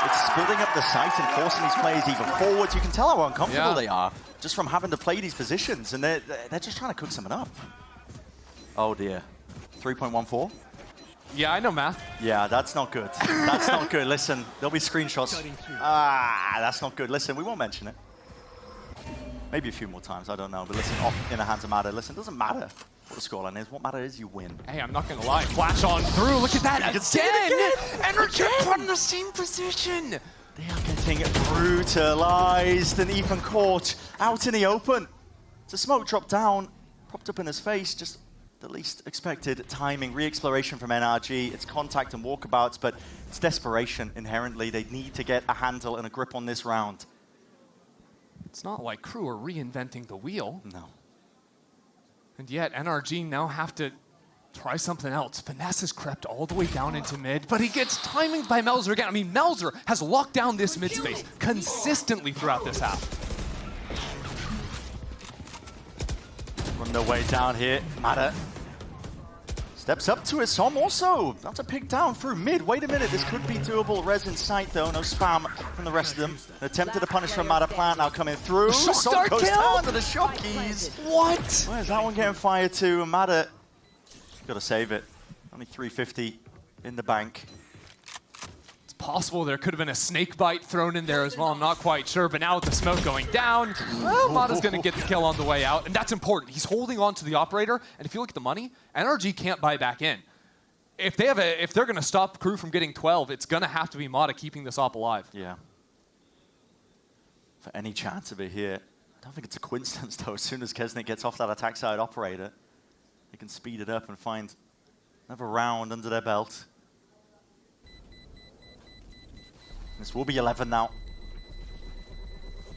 It's building up the sight and forcing these players even forwards. You can tell how uncomfortable they are just from having to play these positions, and they're just trying to cook something up. Oh dear. 3.14? Yeah, I know math. Yeah, that's not good. That's not good. Listen, there'll be screenshots. Ah, that's not good. Listen, we won't mention it. Maybe a few more times, I don't know. But listen, off in the hands of Mada. Listen, it doesn't matter what the scoreline is. What matters is you win. Hey, I'm not going to lie. Flash on through. Look at that. Again! NRG put in the same position. They are getting brutalized and even caught out in the open. The smoke dropped down, popped up in his face, just the least expected timing. Re-exploration from NRG. It's contact and walkabouts, but it's desperation inherently. They need to get a handle and a grip on this round. It's not like KRU are reinventing the wheel. No. And yet NRG now have to try something else. Finesse has crept all the way down into mid, but he gets timing by Melzer again. I mean, Melzer has locked down this mid space consistently throughout this half. On their way down here, Mada steps up to it. Som also not to pick down through mid. Wait a minute, this could be doable. Res in sight though, no spam from the rest of them. An attempt to punish from Mada Plant now coming through. Som goes down to the shot keys. What? Where's that one getting fired to? Mada, gotta save it. Only 350 in the bank. It's possible there could have been a snake bite thrown in there as well. I'm not quite sure, but now with the smoke going down, well, Mada's going to get the kill on the way out, and that's important. He's holding on to the operator, and if you look at the money, NRG can't buy back in. If they're going to stop KRU from getting 12, it's going to have to be Mada keeping this op alive. Yeah. For any chance of it here, I don't think it's a coincidence though. As soon as Kesnet gets off that attack side operator, they can speed it up and find another round under their belt. This will be 11 now.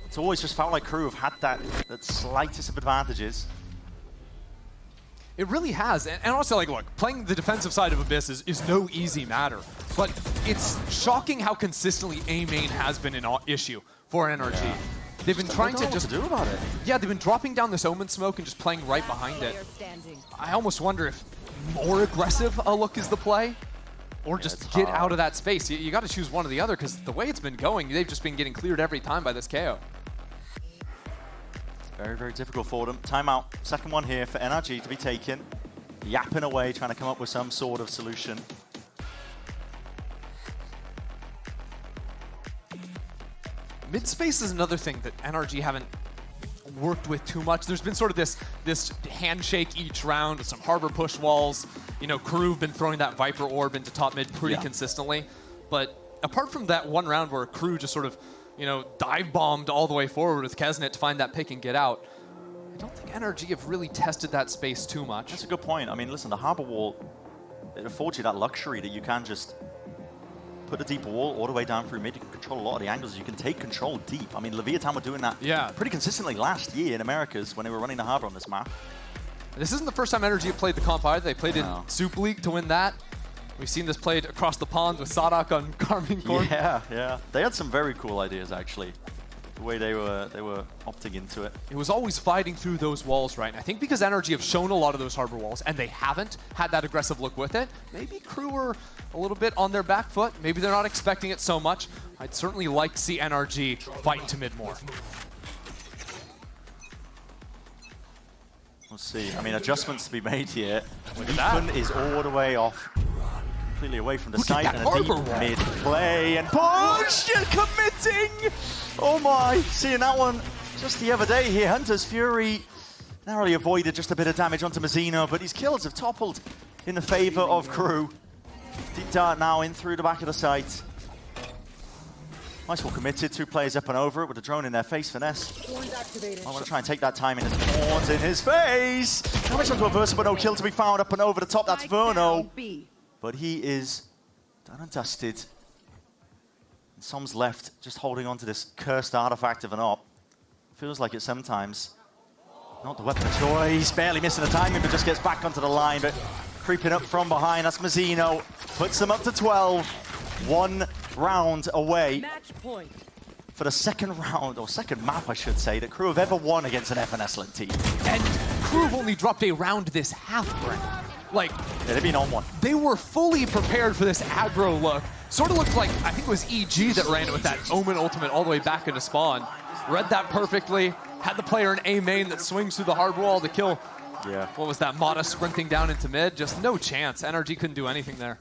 It's always just felt like KRU have had that slightest of advantages. It really has, and also, like, look, playing the defensive side of Abyss is no easy matter, but it's shocking how consistently A main has been an issue for NRG. Yeah. They've been trying to just do about it. Yeah, they've been dropping down this Omen smoke and just playing right behind it. I almost wonder if more aggressive a look is the play, or just get out of that space. You got to choose one or the other, because the way it's been going, they've just been getting cleared every time by this KO. Very, very difficult for them. Timeout. Second one here for NRG to be taken. Yapping away, trying to come up with some sort of solution. Mid space is another thing that NRG haven't worked with too much. There's been sort of this handshake each round with some harbor push walls. You know, KRU have been throwing that Viper orb into top mid pretty consistently. But apart from that one round where KRU just sort of, you know, dive bombed all the way forward with Kesnet to find that pick and get out, I don't think NRG have really tested that space too much. That's a good point. I mean, listen, the harbor wall, it affords you that luxury that you can just put a deep wall all the way down through mid. You can control a lot of the angles. You can take control deep. I mean, Leviathan were doing that pretty consistently last year in Americas when they were running the harbor on this map. This isn't the first time NRG have played the comp either. They played in Super League to win that. We've seen this played across the pond with Sadak on Carmine Court. Yeah, yeah. They had some very cool ideas, actually. The way they were opting into it. It was always fighting through those walls, right? And I think because NRG have shown a lot of those harbor walls, and they haven't had that aggressive look with it, maybe KRU are a little bit on their back foot. Maybe they're not expecting it so much. I'd certainly like to see NRG fight to mid more. We'll see. I mean, adjustments to be made here. Ethan is all the way off. Completely away from the site and a deep mid play and push and committing. Oh my, seeing that one just the other day here. Hunter's Fury narrowly avoided just a bit of damage onto Mazzino, but his kills have toppled in the favor of KRU. Deep dart now in through the back of the site. Nice well committed, 2 players up and over it with a drone in their face. Finesse. I want to try and take that time in his horns in his face. Damage onto a Versa, but no kill to be found up and over the top. That's Verno. But he is done and dusted. And Som's left just holding on to this cursed artifact of an op. Feels like it sometimes. Not the weapon of choice. Barely missing the timing, but just gets back onto the line. But creeping up from behind, that's Mazzino. Puts them up to 12. 1 round away for the second round, or second map, I should say, that KRU have ever won against an FNS-led team. And KRU have only dropped a round this half, Bren. Like, they've been on one. They were fully prepared for this aggro look. Sort of looked like, I think it was EG that ran it with that Omen ultimate all the way back into spawn. Read that perfectly. Had the player in A main that swings through the hard wall to kill. Yeah. What was that? Mada sprinting down into mid. Just no chance. NRG couldn't do anything there.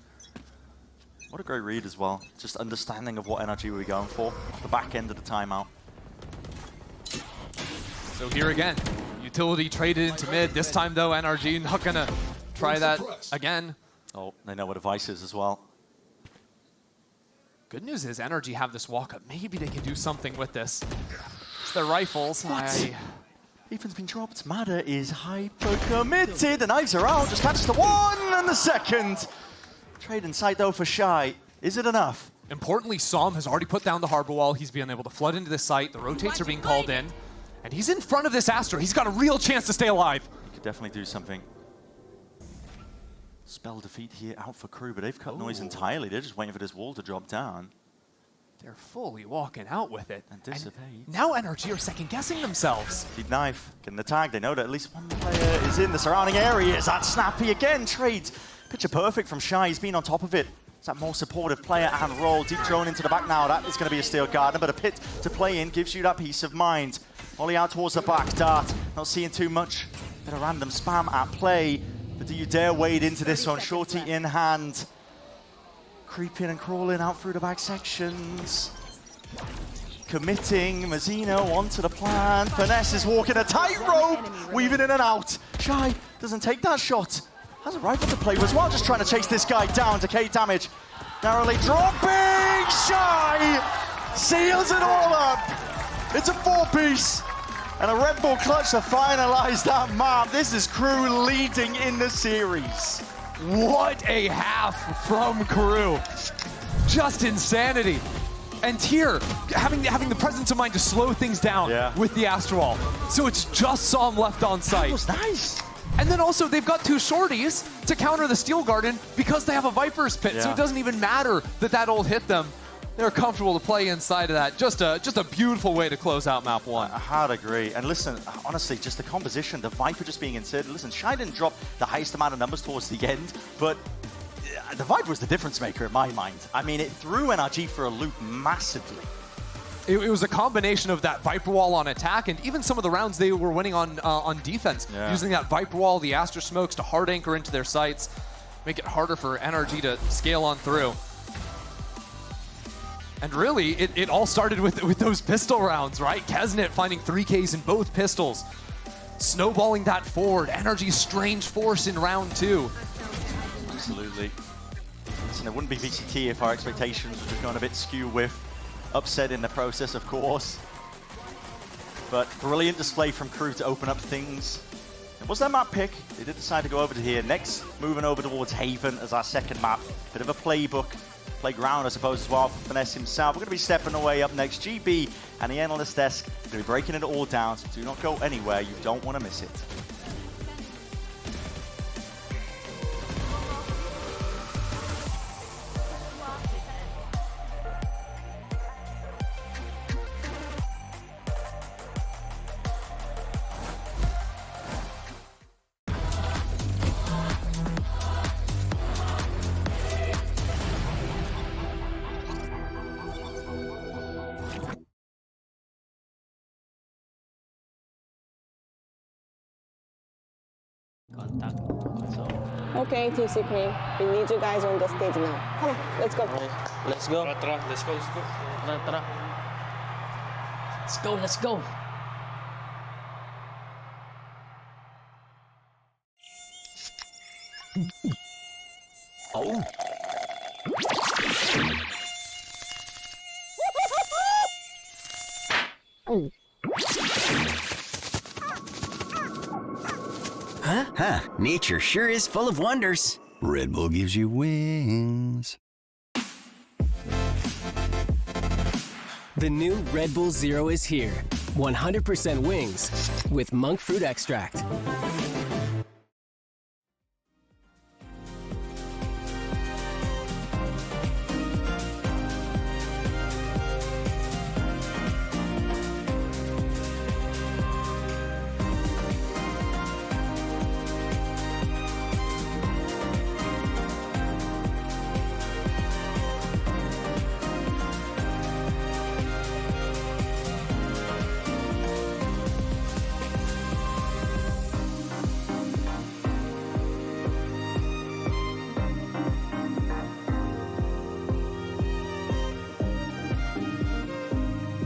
What a great read as well. Just understanding of what NRG we were going for. The back end of the timeout. So here again, utility traded into mid. This time though, NRG not gonna try that again. Oh, they know what a Vice is as well. Good news is NRG have this walk-up. Maybe they can do something with this. It's their rifles. Ethan's been dropped. Mada is hyper-committed. The knives are out. Just catches the one and the second. Trade in sight, though, for Shy. Is it enough? Importantly, Som has already put down the harbor wall. He's being able to flood into this site. The rotates are being called in. And he's in front of this Astro. He's got a real chance to stay alive. He could definitely do something. Spell defeat here out for KRU, but they've cut noise entirely. They're just waiting for this wall to drop down. They're fully walking out with it. And dissipate. Now NRG are second-guessing themselves. Deep knife, getting the tag. They know that at least one player is in the surrounding areas. That's snappy again. Trades. Picture perfect from Shy. He's been on top of it. It's that more supportive player and roll. Deep drone into the back now. That is going to be a Steel Gardener, but a pit to play in gives you that peace of mind. Ollie out towards the back. Dart, not seeing too much. Bit of random spam at play. But do you dare wade into this one? Shorty in hand. Creeping and crawling out through the back sections. Committing. Mazzino onto the plan. Finesse is walking a tightrope. Weaving in and out. Shy doesn't take that shot. Has a rifle to play with as well. Just trying to chase this guy down. Decay damage. Narrowly dropping. Shy seals it all up. It's a 4-piece. And a Red Bull clutch to finalize that map. This is KRU leading in the series. What a half from KRU. Just insanity. And here, having the presence of mind to slow things down with the Astral. So it's just Som left on site. That was nice. And then also, they've got 2 shorties to counter the Steel Garden because they have a Viper's Pit. So it doesn't even matter that that ult hit them. They're comfortable to play inside of that. Just a beautiful way to close out map 1. I hard agree. And listen, honestly, just the composition, the Viper just being inserted. Listen, Shy didn't drop the highest amount of numbers towards the end, but the Viper was the difference maker in my mind. I mean, it threw NRG for a loop massively. It was a combination of that Viper Wall on attack and even some of the rounds they were winning on defense. Using that Viper Wall, the Astra Smokes to hard anchor into their sights, make it harder for NRG to scale on through. And really, it all started with those pistol rounds, right? Kesnet finding 3Ks in both pistols. Snowballing that forward. NRG's strange force in round 2. Absolutely. Listen, it wouldn't be VCT if our expectations were just going a bit skew with upset in the process, of course. But brilliant display from KRU to open up things. It was their map pick. They did decide to go over to here. Next, moving over towards Haven as our second map. Bit of a playbook. Playground, I suppose, as well for Finesse himself. We're going to be stepping away up next. GB and the analyst desk going to be breaking it all down, so do not go anywhere. You don't want to miss it. Okay, Team Secret, we need you guys on the stage now. Come on, let's go. Let's go. Let's go. Oh. Huh, nature sure is full of wonders. Red Bull gives you wings. The new Red Bull Zero is here. 100% wings with monk fruit extract.